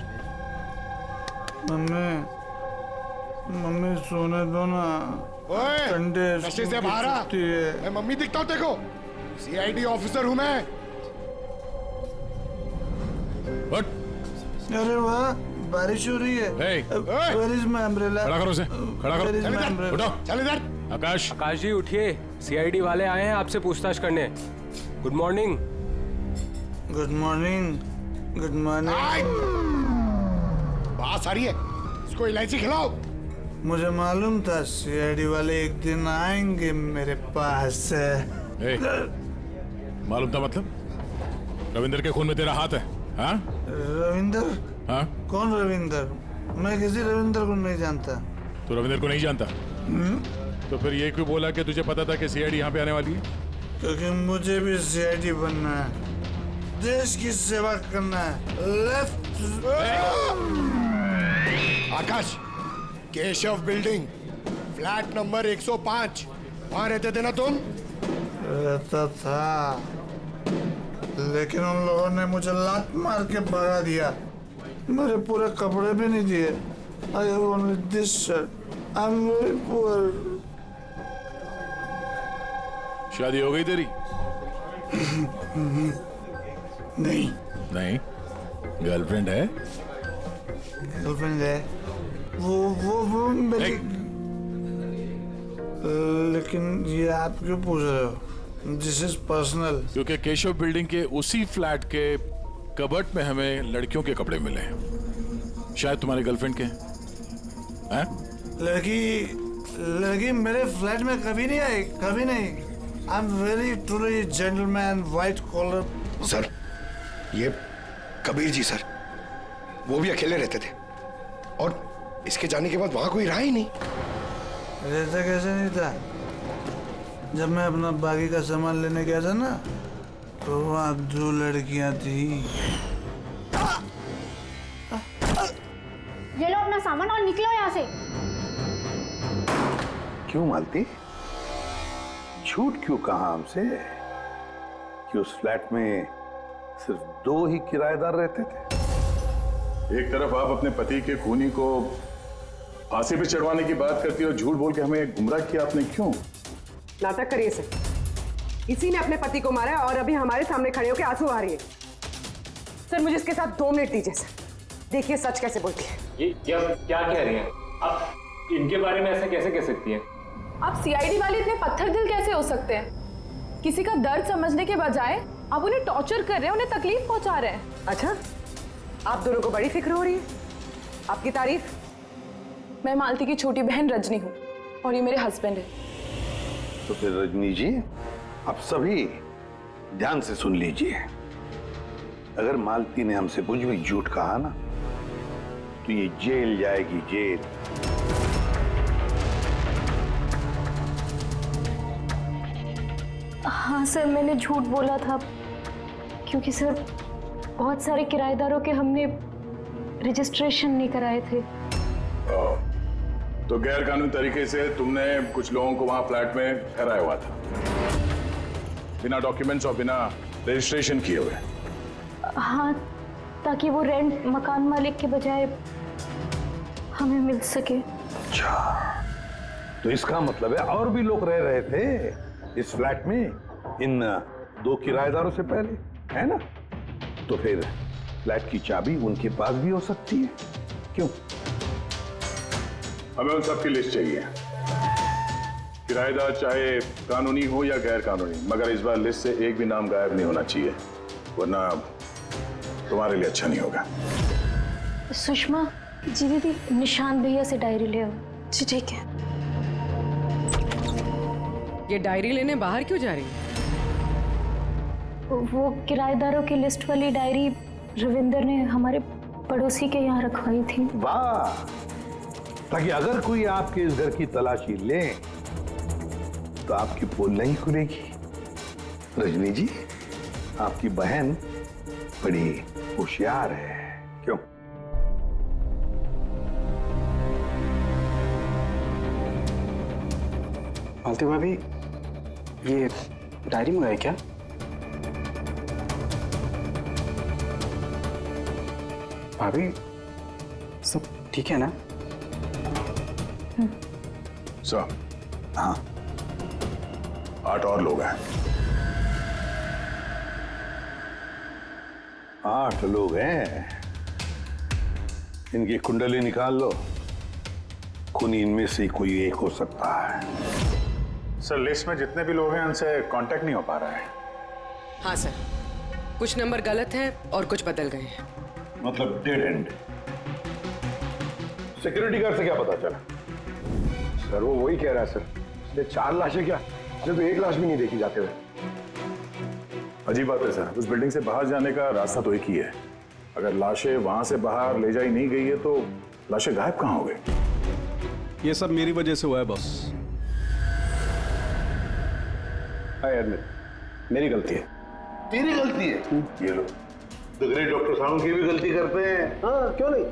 मम्मी सोने दो ना। ओए, नशे से बाहर आ। मैं मम्मी दिखता हूँ देखो, सीआईडी ऑफिसर हूँ मैं। अरे वाह, बारिश हो रही है। Where is my umbrella? खड़ा करो उसे, खड़ा करो। Where is my umbrella? उठो। चल इधर। आकाश जी उठिए, सीआईडी वाले आए हैं आपसे पूछताछ करने। Good morning. Good morning. Good morning. बात आ रही है, इसको इलायची खिलाओ। मुझे मालूम था सीआईडी वाले एक दिन आएंगे मेरे पास। मालूम था मतलब? रविंदर के खून में तेरा हाथ है? हाँ? रविंदर? हाँ? कौन रविंदर? मैं किसी रविंदर को नहीं जानता। तू रविंदर को नहीं जानता? तो फिर ये क्यों बोला कि तुझे पता था कि सीआईडी यहाँ पे आने वाली है? क्योंकि मुझे भी सीआईडी बनना है, देश की सेवा करना है। लेफ्ट। आकाश, केशव बिल्डिंग, फ्लैट नंबर 105, वहां रहते थे ना तुम? रहता था, लेकिन उन लोगों ने मुझे लात मार के भगा दिया। मेरे पूरे कपड़े भी नहीं दिए। I have only this shirt. I'm very poor. शादी हो गई तेरी? नहीं। नहीं? गर्लफ्रेंड है? गर्लफ्रेंड है। वो मेरी। लेकिन ये आप क्यों पूछ रहे हो? This is personal. क्योंकि केशव बिल्डिंग के उसी फ्लैट के कबर्ड में हमें लड़कियों के कपड़े मिले हैं, शायद तुम्हारी गर्लफ्रेंड के हैं? लड़की मेरे फ्लैट में कभी नहीं आई, कभी नहीं। I am very truly gentleman, white collar. Sir, ये कबीर जी सर, वो भी अकेले रहते थे और इसके जाने के बाद वहां कोई रहा ही नहीं। रहता कैसे नहीं था? जब मैं अपना बाकी का सामान लेने गया था ना, तो वहाँ 2 लड़कियां थी। ये लो अपना सामान और निकलो यहाँ से। क्यों मालती? झूठ क्यों कहा हमसे कि उस फ्लैट में सिर्फ 2 ही किराएदार रहते थे? एक तरफ आप अपने पति के खूनी को फांसी पे चढ़वाने की बात करती हो, झूठ बोल के हमें गुमराह किया आपने, क्यों? नाटक करिए सर, इसी ने अपने पति को मारा और अभी हमारे सामने खड़े होकर आंसू आ रही है। सर मुझे इसके साथ 2 मिनट दीजिए सर, देखिए सच कैसे बोलती है। ये क्या कह रही हैं आप? इनके बारे में ऐसा कैसे कह सकती हैं? आप सीआईडी वाले इतने पत्थर दिल कैसे हो सकते हैं? किसी का दर्द समझने के बजाय आप उन्हें टॉर्चर कर रहे हैं, उन्हें तकलीफ पहुंचा रहे हैं। अच्छा, आप दोनों को बड़ी फिक्र हो रही है? आपकी तारीफ? मैं मालती की छोटी बहन रजनी हूँ और ये मेरे हस्बैंड है। तो फिर रजनी जी, आप सभी ध्यान से सुन लीजिए। अगर मालती ने हमसे कुछ भी झूठ कहा ना, तो ये जेल जाएगी, जेल। हाँ सर, मैंने झूठ बोला था क्योंकि सर बहुत सारे किराएदारों के हमने रजिस्ट्रेशन नहीं कराए थे। तो गैर कानूनी तरीके से तुमने कुछ लोगों को वहां फ्लैट में ठहराया हुआ था, बिना डॉक्यूमेंट्स और बिना रजिस्ट्रेशन किए हुए? हाँ, ताकि वो रेंट मकान मालिक के बजाय हमें मिल सके। अच्छा, तो इसका मतलब है और भी लोग रह रहे थे इस फ्लैट में इन 2 किराएदारों से पहले, है ना? तो फिर फ्लैट की चाबी उनके पास भी हो सकती है, क्यों? हमें उन सबकी लिस्ट चाहिए, किराएदार चाहे कानूनी हो या गैर कानूनी, मगर इस बार लिस्ट से एक भी नाम गायब नहीं होना चाहिए, वरना तुम्हारे लिए अच्छा नहीं होगा। सुषमा जी दीदी, निशांत भैया से डायरी ले आओ। जी ठीक है। ये डायरी लेने बाहर क्यों जा रही है? वो किराएदारों की लिस्ट वाली डायरी रविंदर ने हमारे पड़ोसी के यहाँ रखवाई थी। वाह, ताकि अगर कोई आपके इस घर की तलाशी ले तो आपकी पोल नहीं खुलेगी। रजनी जी, आपकी बहन बड़ी होशियार है, क्यों? मालती भाभी, ये डायरी मंगाई क्या? भाभी, सब ठीक है ना? सर, हाँ, 8 और लोग हैं। 8 लोग हैं। इनकी कुंडली निकाल लो, खूनी इनमें से कोई एक हो सकता है। सर, लिस्ट में जितने भी लोग हैं उनसे कांटेक्ट नहीं हो पा रहा है। हाँ सर, कुछ नंबर गलत हैं और कुछ बदल गए हैं। मतलब डेड एंड। सिक्योरिटी गार्ड से क्या पता चला? सर वो वही कह रहा है सर, इसलिए 4 लाशें क्या, इसलिए तो 1 लाश भी नहीं देखी जाते हुए। अजीब बात है सर, उस बिल्डिंग से बाहर जाने का रास्ता तो एक ही है। अगर लाशें वहां से बाहर ले जाई नहीं गई है तो लाशें गायब कहां हो गई? ये सब मेरी वजह से हुआ है बॉस। मेरी गलती है। तेरी गलती है? ये लो, तो ग्रेट डॉक्टर साहब की भी गलती करते हैं। हाँ, क्यों नहीं?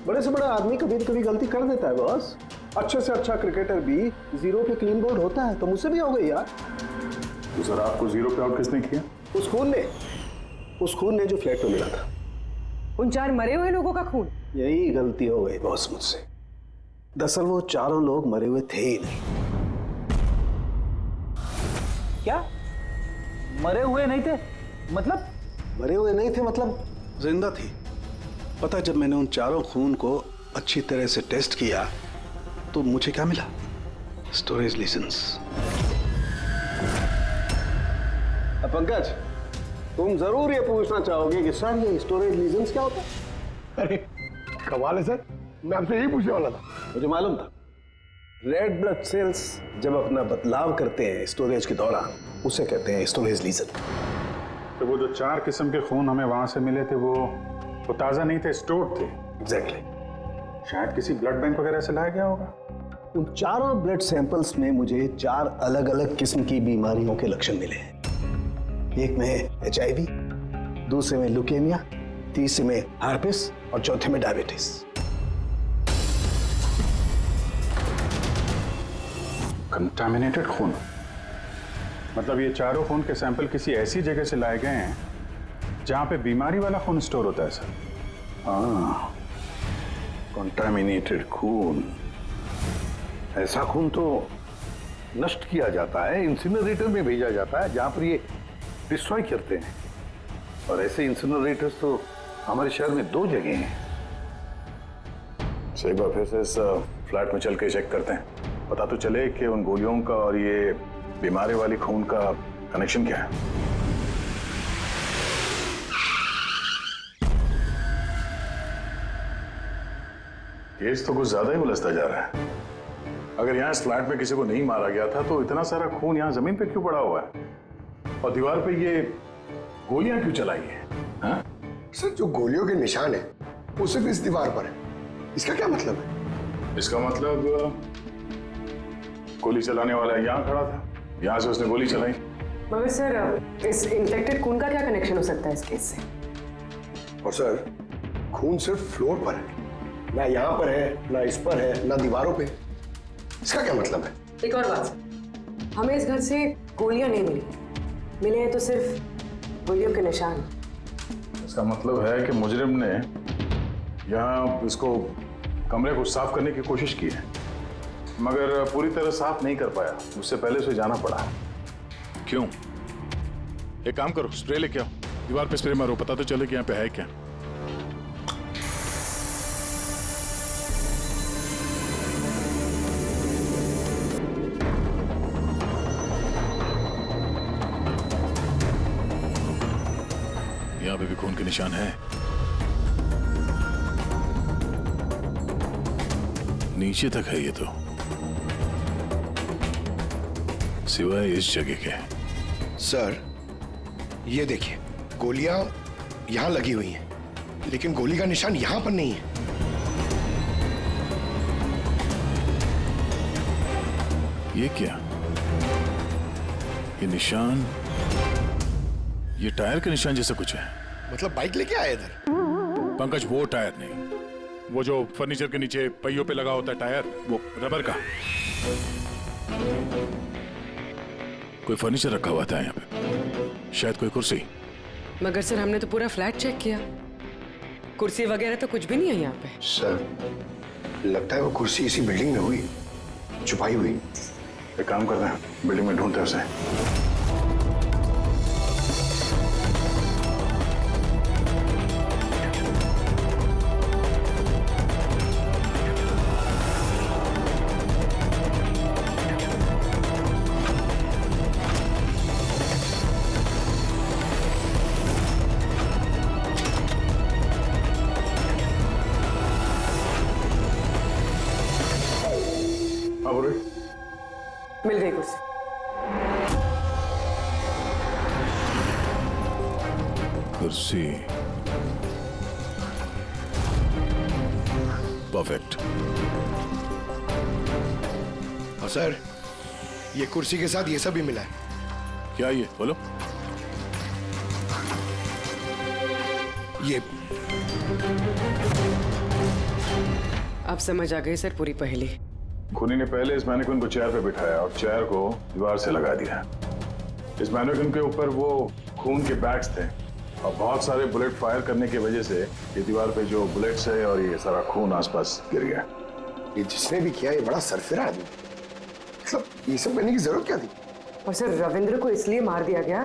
बड़े से बड़ा आदमी कभी न कभी गलती कर देता है बॉस। अच्छे से अच्छा क्रिकेटर भी 0 पे क्लीन बोल्ड होता है, तो मुझसे भी हो गई यार। तो सर, आपको 0 पे आउट किसने किया? उस खून ने जो फ्लैट में मिला था। उन 4 मरे हुए लोगों का खून? यही गलती हो गई बॉस मुझसे। दरअसल वो 4 लोग मरे हुए थे ही नहीं। क्या? मरे हुए नहीं थे? मतलब? मरे हुए नहीं थे मतलब जिंदा थी। पता, जब मैंने उन 4 खून को अच्छी तरह से टेस्ट किया तो मुझे क्या मिला? स्टोरेज लीजेंस। पंकज, तुम जरूर ये पूछना चाहोगे कि सर ये स्टोरेज लीजेंस क्या होता है? अरे कमाल है सर, मैं आपसे यही पूछने वाला था। मुझे मालूम था। रेड ब्लड सेल्स जब अपना बदलाव करते हैं स्टोरेज के दौरान, उसे कहते हैं स्टोरेज लीजन। तो वो जो 4 किस्म के खून हमें वहां से मिले थे वो ताजा नहीं थे, स्टोर्ड थे। एग्जैक्टली। शायद किसी ब्लड बैंक वगैरह से लाया गया होगा। उन 4 ब्लड सैंपल्स में मुझे 4 अलग अलग किस्म की बीमारियों के लक्षण मिले हैं। एक में HIV, दूसरे में ल्यूकेमिया, तीसरे में हार्पिस और चौथे में डायबिटीज। कंटामिनेटेड खून, मतलब ये 4 खून के सैंपल किसी ऐसी जगह से लाए गए हैं जहां पे बीमारी वाला खून स्टोर होता है सर। हाँ, कंटामिनेटेड खून। ऐसा खून तो नष्ट किया जाता है, इंसिनरेटर में भेजा जाता है जहां पर ये डिस्ट्रॉय करते हैं। और ऐसे इंसिनरेटर्स तो हमारे शहर में 2 जगह हैं। एक बार फिर से इस फ्लैट में चल के चेक करते हैं, पता तो चले कि उन गोलियों का और ये बीमारी वाली खून का कनेक्शन क्या है। केस तो कुछ ज्यादा ही उलझता जा रहा है। अगर यहाँ इस फ्लैट में किसी को नहीं मारा गया था तो इतना सारा खून यहाँ जमीन पे क्यों पड़ा हुआ है और दीवार पे ये गोलियां क्यों चलाई है? हाँ? सर, जो गोलियों के निशान है वो सिर्फ इस दीवार पर है। इसका क्या मतलब है? इसका मतलब गोली चलाने वाला यहाँ खड़ा था, यहाँ से उसने गोली चलाई। मगर सर, इस इन्फेक्टेड खून का क्या कनेक्शन हो सकता है इस केस से? और सर, खून सिर्फ फ्लोर पर है, ना यहाँ पर है, ना इस पर है, ना दीवारों पे। इसका क्या मतलब है? एक और बात सर, हमें इस घर से गोलियां नहीं मिली, मिले हैं तो सिर्फ गोलियों के निशान। इसका मतलब है कि मुजरिम ने यहाँ इसको कमरे को साफ करने की कोशिश की है, मगर पूरी तरह साफ नहीं कर पाया, उससे पहले उसे जाना पड़ा। क्यों? एक काम करो, स्प्रे लेके आओ, दीवार पे स्प्रे मारो, पता तो चले कि यहाँ पे है क्या। यहाँ पे भी खून के निशान है। नीचे तक है ये तो, सिवाय इस जगह के। सर ये देखिए, गोलियां यहां लगी हुई हैं, लेकिन गोली का निशान यहां पर नहीं है। ये क्या? ये निशान, ये टायर का निशान जैसा कुछ है। मतलब बाइक लेके आए इधर? पंकज, वो टायर नहीं, वो जो फर्नीचर के नीचे पहियों पे लगा होता है टायर, वो रबर का। कोई फर्नीचर रखा हुआ था यहाँ पे, शायद कोई कुर्सी। मगर सर हमने तो पूरा फ्लैट चेक किया, कुर्सी वगैरह तो कुछ भी नहीं है यहाँ पे। सर लगता है वो कुर्सी इसी बिल्डिंग में हुई, छुपाई हुई। एक काम करते हैं, बिल्डिंग में ढूंढते हैं उसे। मिल गई कुर्सी। कुर्सी परफेक्ट। और सर ये कुर्सी के साथ ये सब भी मिला है। क्या ये बोलो? ये अब समझ आ गई सर पूरी पहेली। खूनी ने पहले इस मैनिक्विन को चेयर पे बिठाया और चेयर को दीवार से लगा दिया। इस मैनिक्विन के ऊपर वो खून के बैग्स थे और बहुत सारे बुलेट फायर करने की वजह से ये दीवार पे जो बुलेट्स है और ये सारा खून आसपास गिर गया। ये जिसने भी किया ये बड़ा सरफिरा आदमी, मतलब ये सब करने की जरूरत क्या थी? और सर रविंद्र को इसलिए मार दिया गया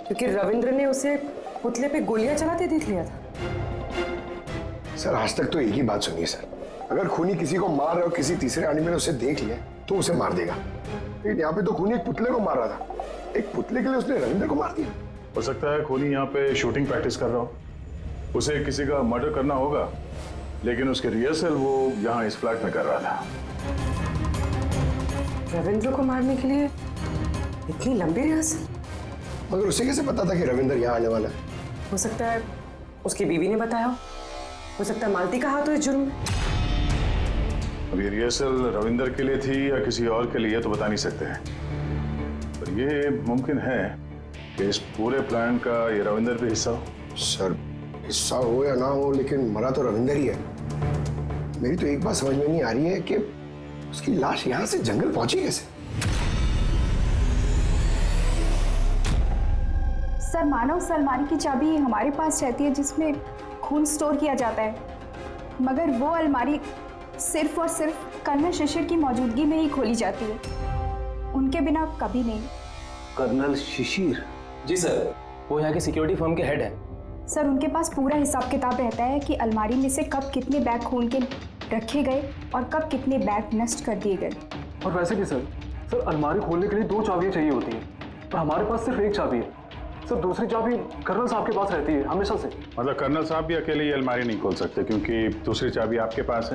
क्योंकि रविंद्र ने उसे पुतले पे गोलियां चलाते देख लिया था। सर आज तक तो एक ही बात सुनिए सर, अगर खूनी किसी को मार रहा हो, किसी तीसरे आदमी ने उसे देख लिया तो उसे मार देगा, लेकिन यहाँ पे तो खूनी एक पुतले को मार रहा था, एक पुतले के लिए उसने रविंद्र को मार दिया। हो सकता है खूनी यहाँ पे शूटिंग प्रैक्टिस कर रहा हो, उसे किसी का मर्डर करना होगा, लेकिन उसके रिहर्सल वो यहाँ इस फ्लैट में कर रहा था। रविंद्र को मारने के लिए इतनी लंबी रिहर्सल? मगर उसे कैसे पता था कि रविंद्र यहाँ आने वाला है? हो सकता है उसकी बीवी ने बताया हो सकता है मालती का हाथ हो इस जुर्म में। अब ये रिहर्सल रविंद्र के लिए थी या किसी और के लिए तो बता नहीं सकते हैं, पर ये मुमकिन है कि इस पूरे प्लान का ये रविंद्र भी हिस्सा हो। सर हिस्सा हो या ना हो, लेकिन मरा तो रविंद्र ही है। मेरी तो एक बात समझ में नहीं आ रही है कि उसकी लाश यहाँ से जंगल पहुंची कैसे? सर मानो उस अलमारी की चाबी हमारे पास रहती है जिसमें खून स्टोर किया जाता है, मगर वो अलमारी सिर्फ और सिर्फ कर्नल शिशिर की मौजूदगी में ही खोली जाती है, उनके बिना कभी नहीं। कर्नल शिशिर? जी सर, वो यहाँ के सिक्योरिटी फर्म के हेड है। सर उनके पास पूरा हिसाब किताब रहता है कि अलमारी में से कब कितने बैग खून के रखे गए और कब कितने बैग नष्ट कर दिए गए। और वैसे भी सर अलमारी खोलने के लिए 2 चाबियां चाहिए होती है, पर हमारे पास सिर्फ 1 चाबी है। सर दूसरी चाबी कर्नल साहब के पास रहती है हमेशा से। मतलब कर्नल साहब भी अकेले ये अलमारी नहीं खोल सकते क्योंकि दूसरी चाबी आपके पास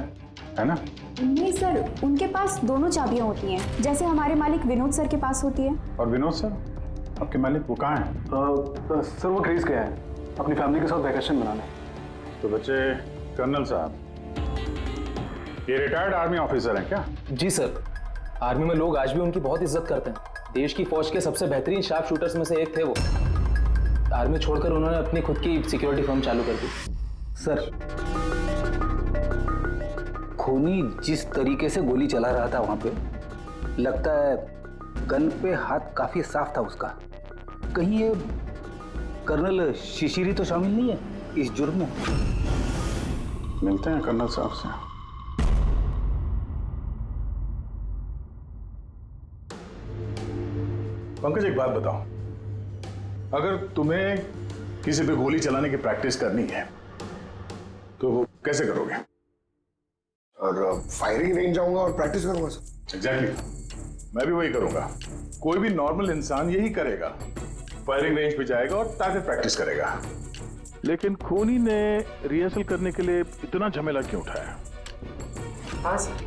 है ना? नहीं सर, उनके पास दोनों चाबियां होती हैं, जैसे हमारे मालिक विनोद सर के पास होती है। और विनोद सर आपके मालिक वो कहाँ हैं? सर वो ग्रीस गया है अपनी फैमिली के साथ वैकेशन मनाने। तो बच्चे कर्नल साहब ये रिटायर्ड आर्मी ऑफिसर हैं क्या? जी सर, आर्मी में लोग आज भी उनकी बहुत इज्जत करते हैं। देश की फौज के सबसे बेहतरीन शार्प शूटर्स में से एक थे वो। आर्मी छोड़कर उन्होंने अपनी खुद की सिक्योरिटी फर्म चालू कर दी। सर खूनी जिस तरीके से गोली चला रहा था वहां पे, लगता है गन पे हाथ काफी साफ था उसका। कहीं ये कर्नल शिशिरी तो शामिल नहीं है इस जुर्म में? मिलते हैं कर्नल साहब से। पंकज एक बात बताओ, अगर तुम्हें किसी पे गोली चलाने की प्रैक्टिस करनी है तो कैसे करोगे? और फायरिंग रेंज जाऊंगा और प्रैक्टिस करूंगा सर। एग्जैक्टली, मैं भी वही करूंगा। कोई भी नॉर्मल इंसान यही करेगा, फायरिंग रेंज पे जाएगा और टारगेट प्रैक्टिस करेगा। लेकिन खूनी ने रिहर्सल करने के लिए इतना झमेला क्यों उठाया? हाँ सर,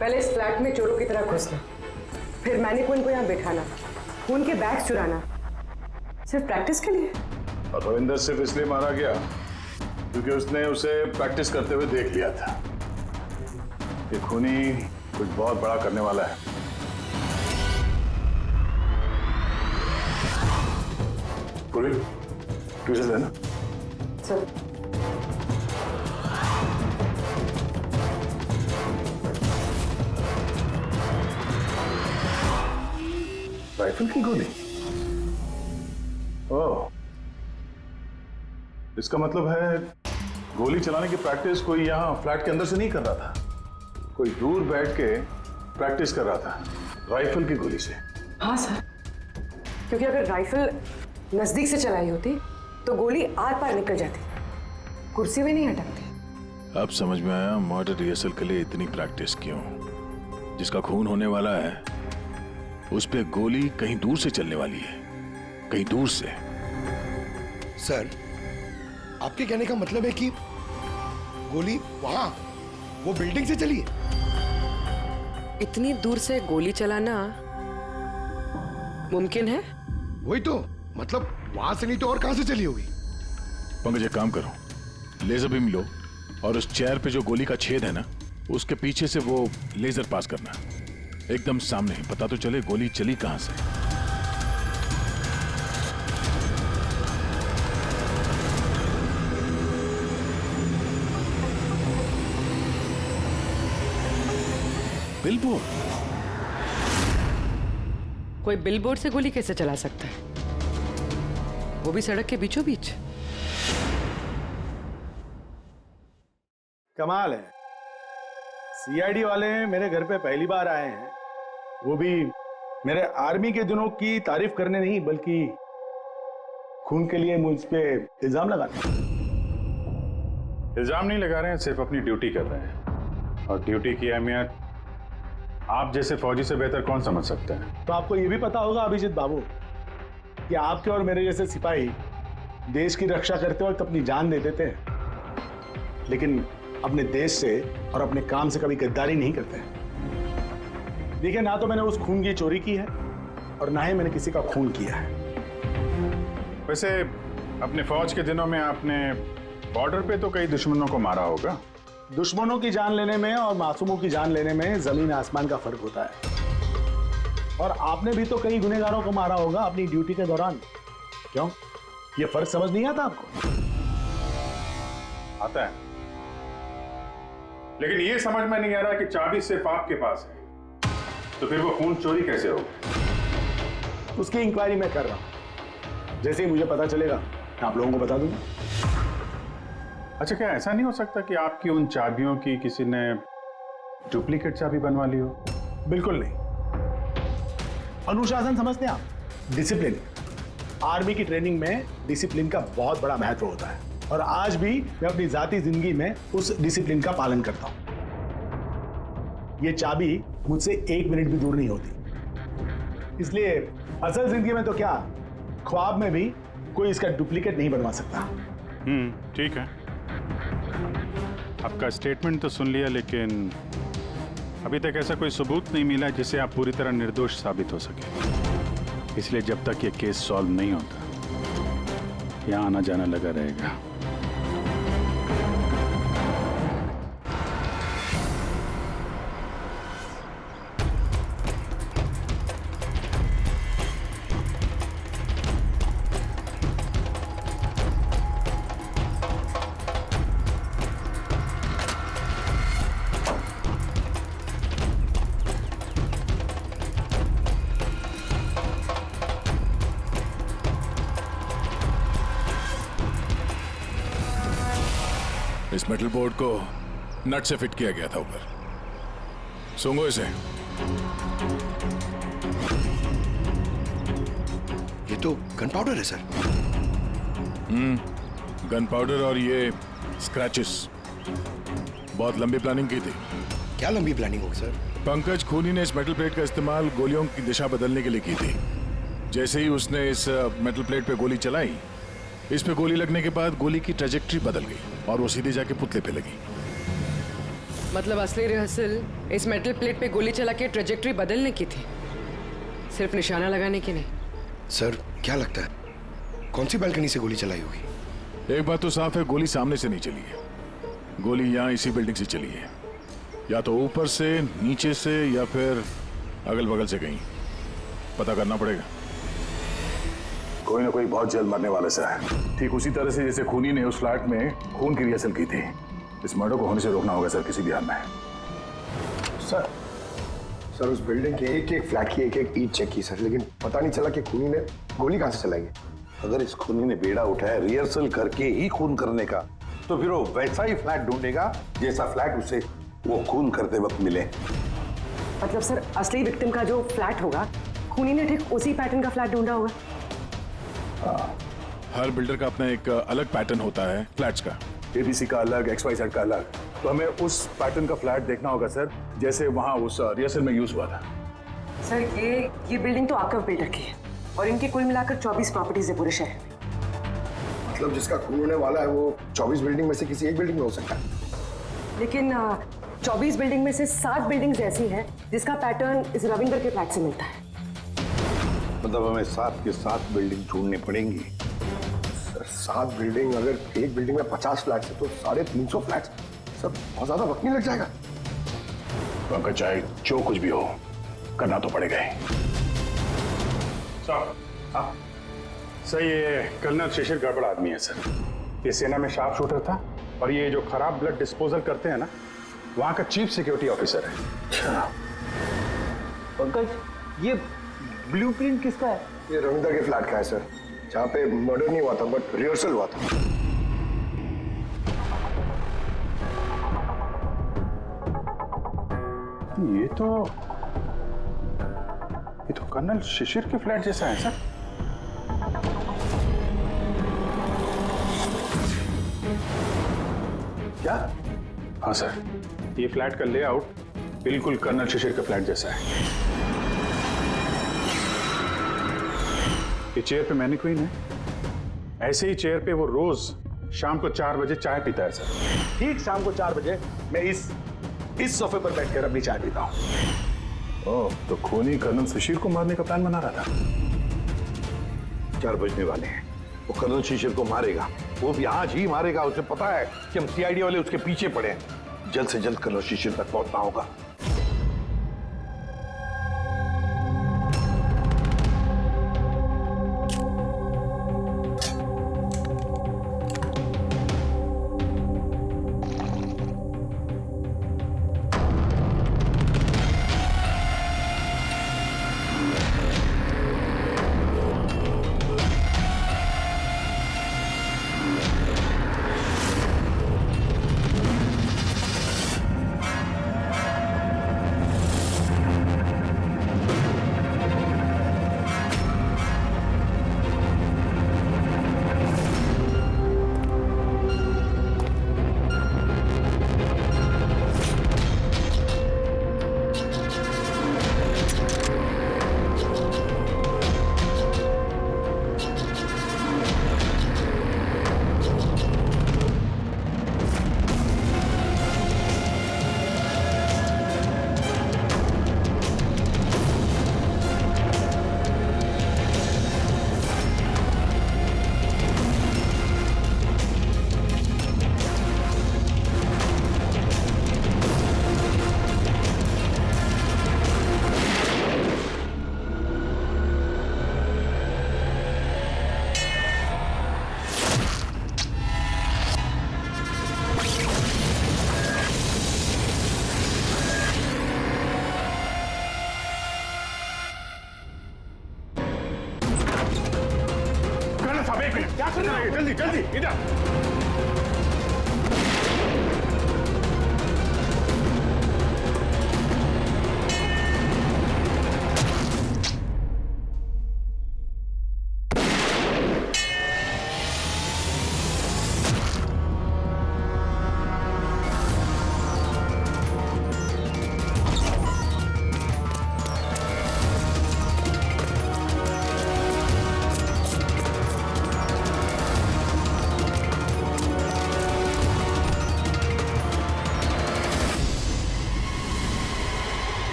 पहले इस फ्लैट में चोरों की तरह घुसना, फिर मैंने खून को यहाँ बैठाना, खून के बैग चुराना, सिर्फ प्रैक्टिस के लिए। और रविंदर सिर्फ इसलिए मारा गया क्योंकि उसने उसे प्रैक्टिस करते हुए देख लिया था। ये खूनी कुछ बहुत बड़ा करने वाला है। पूरी ट्यूशन लेना सर। राइफल की गोली? ओह, इसका मतलब है गोली चलाने की प्रैक्टिस कोई यहाँ फ्लैट के अंदर से नहीं कर रहा था, कोई दूर बैठ के प्रैक्टिस कर रहा था राइफल की गोली से। हाँ सर, क्योंकि अगर राइफल नजदीक से चलाई होती तो गोली आर पार निकल जाती, कुर्सी में नहीं अटकती। अब समझ में आया मर्डर रिहर्सल के लिए इतनी प्रैक्टिस क्यों। जिसका खून होने वाला है उस पे गोली कहीं दूर से चलने वाली है, कहीं दूर से। सर, आपके कहने का मतलब है कि गोली वहां वो बिल्डिंग से चली है? इतनी दूर से गोली चलाना मुमकिन है? वही तो, मतलब वहां से नहीं तो और कहां से चली होगी? पंकज एक काम करो, लेजर बीम लो और उस चेयर पे जो गोली का छेद है ना, उसके पीछे से वो लेजर पास करना, एकदम सामने, पता तो चले गोली चली कहां से। बिलबोर्ड? कोई बिलबोर्ड से गोली कैसे चला सकता है, वो भी सड़क के बीचों बीच? कमाल है, सीआईडी वाले मेरे घर पे पहली बार आए हैं, वो भी मेरे आर्मी के दिनों की तारीफ करने नहीं बल्कि खून के लिए मुझ पे इल्जाम लगाने। इल्जाम नहीं लगा रहे हैं, सिर्फ अपनी ड्यूटी कर रहे हैं, और ड्यूटी की अहमियत आप जैसे फौजी से बेहतर कौन समझ सकता है। तो आपको ये भी पता होगा अभिजीत बाबू कि आपके और मेरे जैसे सिपाही देश की रक्षा करते वक्त अपनी जान दे देते हैं, लेकिन अपने देश से और अपने काम से कभी गद्दारी नहीं करते। देखिए, ना तो मैंने उस खून की चोरी की है और ना ही मैंने किसी का खून किया है। वैसे अपने फौज के दिनों में आपने बॉर्डर पे तो कई दुश्मनों को मारा होगा। दुश्मनों की जान लेने में और मासूमों की जान लेने में जमीन आसमान का फर्क होता है। और आपने भी तो कई गुनहगारों को मारा होगा अपनी ड्यूटी के दौरान। क्यों, ये फर्क समझ नहीं आता आपको? आता है, लेकिन ये समझ में नहीं आ रहा कि चाबी सिर्फ आपके पास है, तो फिर वो खून चोरी कैसे होगा? उसकी इंक्वायरी मैं कर रहा हूं, जैसे ही मुझे पता चलेगा मैं आप लोगों को बता दूंगा। अच्छा, क्या ऐसा नहीं हो सकता कि आपकी उन चाबियों की किसी ने डुप्लीकेट चाबी बनवा ली हो? बिल्कुल नहीं। अनुशासन समझते हैं आप? डिसिप्लिन। आर्मी की ट्रेनिंग में डिसिप्लिन का बहुत बड़ा महत्व होता है, और आज भी मैं अपनी जाती जिंदगी में उस डिसिप्लिन का पालन करता हूं। ये चाबी मुझसे 1 मिनट भी दूर नहीं होती, इसलिए असल जिंदगी में तो क्या, ख्वाब में भी कोई इसका डुप्लीकेट नहीं बनवा सकता। ठीक है, आपका स्टेटमेंट तो सुन लिया, लेकिन अभी तक ऐसा कोई सबूत नहीं मिला जिससे आप पूरी तरह निर्दोष साबित हो सके। इसलिए जब तक ये केस सॉल्व नहीं होता, यहाँ आना जाना लगा रहेगा। इस मेटल बोर्ड को नट से फिट किया गया था ऊपर। सूंघो इसे। ये तो गन पाउडर है सर। गन पाउडर और ये स्क्रैचेस, बहुत लंबी प्लानिंग की थी। क्या लंबी प्लानिंग होगी सर? पंकज खूनी ने इस मेटल प्लेट का इस्तेमाल गोलियों की दिशा बदलने के लिए की थी। जैसे ही उसने इस मेटल प्लेट पे गोली चलाई, इस पे गोली लगने के बाद गोली की ट्रेजेक्ट्री बदल गई और वो सीधे जाके पुतले पे लगी। मतलब असली रिहर्सल इस मेटल प्लेट पे गोली चला के ट्रेजेक्ट्री बदलने की थी, सिर्फ निशाना लगाने की नहीं। सर क्या लगता है कौन सी बालकनी से गोली चलाई होगी? एक बात तो साफ है, गोली सामने से नहीं चली है। गोली यहाँ इसी बिल्डिंग से चली है, या तो ऊपर से, नीचे से, या फिर अगल बगल से कहीं। पता करना पड़ेगा। कोई ना कोई बहुत जल्द मरने वाला सा है, ठीक उसी तरह से जैसे खूनी ने उस फ्लैट में खून की रिहर्सल की थी। इस मर्डर को होने से रोकना होगा सर, किसी भी हाल में। सर उस बिल्डिंग के एक एक फ्लैट की एक एक ईंट चेक की सर, लेकिन पता नहीं चला कि खूनी ने गोली कहां से चलाई है। अगर इस खूनी ने बेड़ा उठाया रिहर्सल करके ही खून करने का, तो फिर वो वैसा ही फ्लैट ढूंढेगा जैसा फ्लैट उसे वो खून करते वक्त मिले। मतलब सर असली विक्टिम का जो फ्लैट होगा, खूनी ने ठीक उसी पैटर्न का फ्लैट ढूंढा होगा। हर बिल्डर का अपना एक अलग पैटर्न होता है फ्लैट्स का। एबीसी का अलग, XYZ का अलग। तो हमें उस पैटर्न का फ्लैट देखना होगा सर, जैसे वहां उस रिहर्सल में यूज हुआ था। सर ये बिल्डिंग तो आकव बिल्डर की है और इनकी कुल मिलाकर 24 प्रॉपर्टीज है पूरे शहर में। मतलब जिसका खून होने वाला है वो 24 बिल्डिंग में से किसी एक बिल्डिंग में हो सकता है, लेकिन 24 बिल्डिंग में से 7 बिल्डिंग्स ऐसी हैं जिसका पैटर्न इस रविंद्र के फ्लैट से मिलता है। मतलब हमें 7 के 7 बिल्डिंग ढूंढनी पड़ेंगी। 7 बिल्डिंग, अगर एक बिल्डिंग में 50 फ्लैट है तो 350 फ्लैट, सब बहुत ज्यादा वक्त नहीं लग जाएगा। पंकज चाहे जो कुछ भी हो, करना तो पड़ेगा ही। सर ये कर्नल शिशिर गड़बड़ आदमी है सर। ये सेना में शार्प शूटर था और ये जो खराब ब्लड डिस्पोजल करते हैं ना, वहां का चीफ सिक्योरिटी ऑफिसर है। अच्छा पंकज ये ब्लूप्रिंट किसका है? ये रविंद्र के फ्लैट का है सर, जहाँ पे मर्डर नहीं हुआ था बट रिहर्सल हुआ था। ये तो कर्नल शिशिर के फ्लैट जैसा है सर। क्या? हाँ सर, ये फ्लैट का लेआउट बिल्कुल कर्नल शिशिर के फ्लैट जैसा है। ये चेयर पे मैनिक्विन है, ऐसे ही चेयर पे वो रोज शाम को 4 बजे चाय पीता है सर। ठीक शाम को 4 बजे मैं इस सोफे पर बैठकर अपनी चाय पीता हूँ। ओह, तो खूनी कर्नल शिशिर को मारने का प्लान बना रहा था। 4 बजने वाले हैं, वो कर्नल शिशिर को मारेगा, वो भी आज ही मारेगा। उसे पता है कि हम CID वाले उसके पीछे पड़े हैं। जल्द से जल्द कर्नल शिशिर तक पहुंचना होगा। क्या कर रहे हैं? जल्दी जल्दी इधर।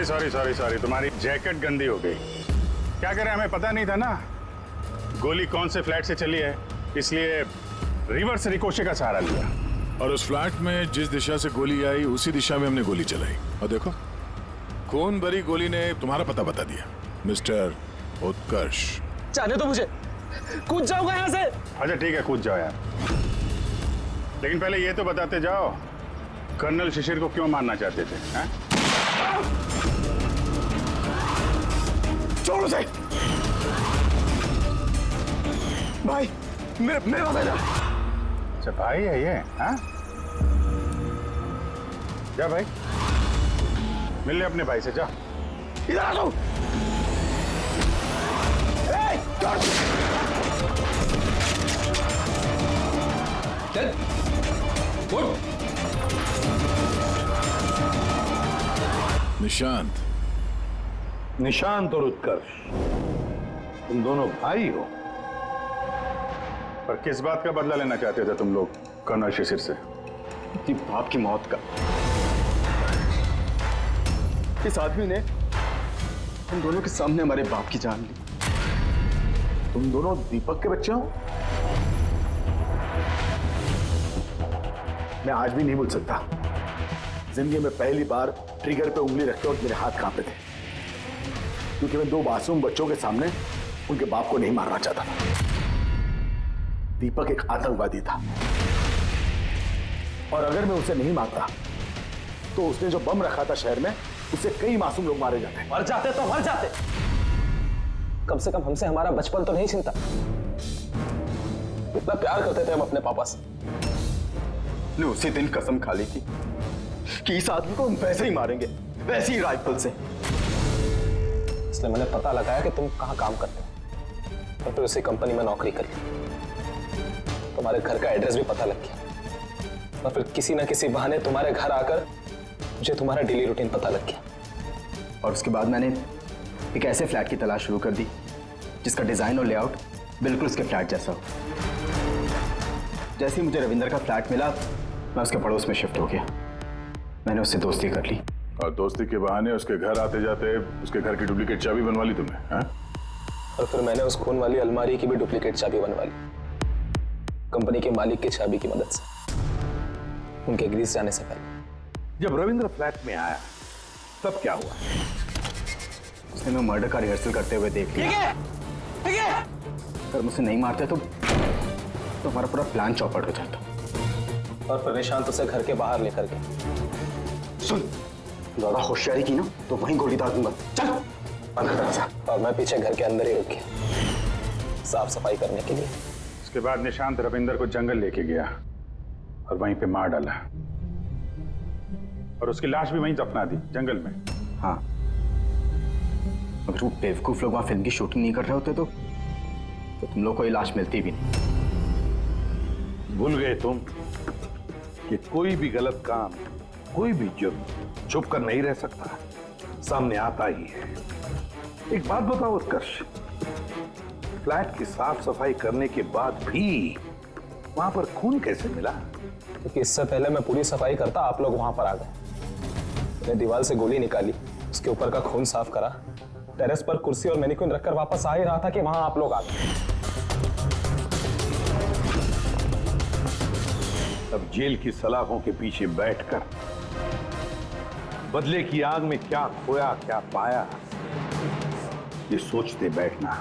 सॉरी सॉरी सॉरी सॉरी, तुम्हारी जैकेट गंदी हो गई। क्या करें, हमें पता नहीं था ना गोली कौन से फ्लैट से चली है, इसलिए रिवर्स रिकोशे का सहारा लिया। और उस फ्लैट में जिस दिशा से गोली आई उसी दिशा में हमने गोली चलाई, और देखो खून भरी गोली ने तुम्हारा पता बता दिया, मिस्टर उत्कर्ष। जाने दो मुझे, कूद जाऊंगा यहाँ से। अच्छा ठीक है, कूद जाओ यार, लेकिन पहले ये तो बताते जाओ कर्नल शिशिर को क्यों मारना चाहते थे? हैं? छोड़ उसे भाई, मेरे पास आ जा। अच्छा भाई है ये? हाँ जा भाई, मिल ले अपने भाई से, जा। इधर आ जाओ। चल उठ। निशांत, निशांत और उत्कर्ष, तुम दोनों भाई हो। पर किस बात का बदला लेना चाहते थे तुम लोग कर्नल शिशिर से? कि बाप की मौत का। इस आदमी ने हम दोनों के सामने हमारे बाप की जान ली। तुम दोनों दीपक के बच्चे हो? मैं आज भी नहीं भूल सकता, जिंदगी में पहली बार ट्रिगर पे उंगली रखते वक्त मेरे हाथ कांपे थे, क्योंकि मैं दो मासूम बच्चों के सामने उनके बाप को नहीं मारना चाहता था। दीपक एक आतंकवादी था, और अगर मैं उसे नहीं मारता तो उसने जो बम रखा था शहर में, उससे कई मासूम लोग मारे जाते। मर जाते तो मर जाते, कम से कम हमसे हमारा बचपन तो नहीं छीनता। इतना प्यार करते थे हम अपने पापा से। ने उसी दिन कसम खा ली थी कि इस आदमी को हम वैसे ही मारेंगे, वैसे ही राइफल से। इसलिए मैंने पता लगाया कि तुम कहाँ काम करते हो, और फिर उसी कंपनी में नौकरी कर ली। तुम्हारे घर का एड्रेस भी पता लग गया, और फिर किसी ना किसी बहाने तुम्हारे घर आकर मुझे तुम्हारा डेली रूटीन पता लग गया। और उसके बाद मैंने एक ऐसे फ्लैट की तलाश शुरू कर दी जिसका डिजाइन और लेआउट बिल्कुल उसके फ्लैट जैसा हो। जैसे ही मुझे रविंदर का फ्लैट मिला, मैं उसके पड़ोस में शिफ्ट हो गया। मैंने उससे दोस्ती कर ली, और दोस्ती के बहाने उसके घर आते जाते उसके घर की डुप्लीकेट चाबी बनवा ली तुमने? हाँ? और फिर मैंने उस खून वाली अलमारी की भी डुप्लीकेट चाबी बनवा ली, कंपनी के मालिक की चाबी की मदद से, उनके ग्रीस जाने से पहले। जब रविंद्र फ्लैट में आया तब क्या हुआ? उसने मैं मर्डर का रिहर्सल करते हुए देख लिया। अगर मुझसे नहीं मारते तो हमारा पूरा प्लान चौपट हो जाता। और फिर निशांत उसे घर के बाहर लेकर गए। सुन, ज्यादा होशियारी की ना तो वहीं गोली दाग दूंगा। चल बंद कर दरवाजा। और मैं पीछे घर के अंदर ही रुक गया, साफ सफाई करने के लिए। उसके बाद निशांत रविंदर को जंगल लेके गया और वहीं पे मार डाला, और उसकी लाश भी वहीं दफना दी जंगल में। हाँ, अगर वो बेवकूफ लोग वहां फिल्म की शूटिंग नहीं कर रहे होते तो तुम लोग को ये लाश मिलती भी नहीं। भूल गए तुम कि कोई भी गलत काम, कोई भी जुर्म छुप कर नहीं रह सकता, सामने आता ही है। एक बात बताओ उत्कर्ष, फ्लैट की साफ सफाई करने के बाद भी वहां पर खून कैसे मिला? क्योंकि इससे पहले मैं पूरी सफाई करता, आप लोग वहां पर आ गए। मैंने दीवार से गोली निकाली, उसके ऊपर का खून साफ करा, टेरेस पर कुर्सी और मैनिक्विन रखकर वापस आ ही रहा था कि वहां आप लोग आ गए। अब जेल की सलाखों के पीछे बैठकर बदले की आग में क्या खोया क्या पाया, ये सोचते बैठना,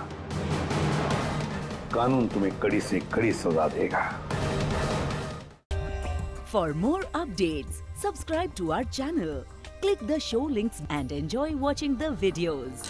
कानून तुम्हें कड़ी से कड़ी सजा देगा। For more updates, subscribe to our channel, click the show links and enjoy watching the videos.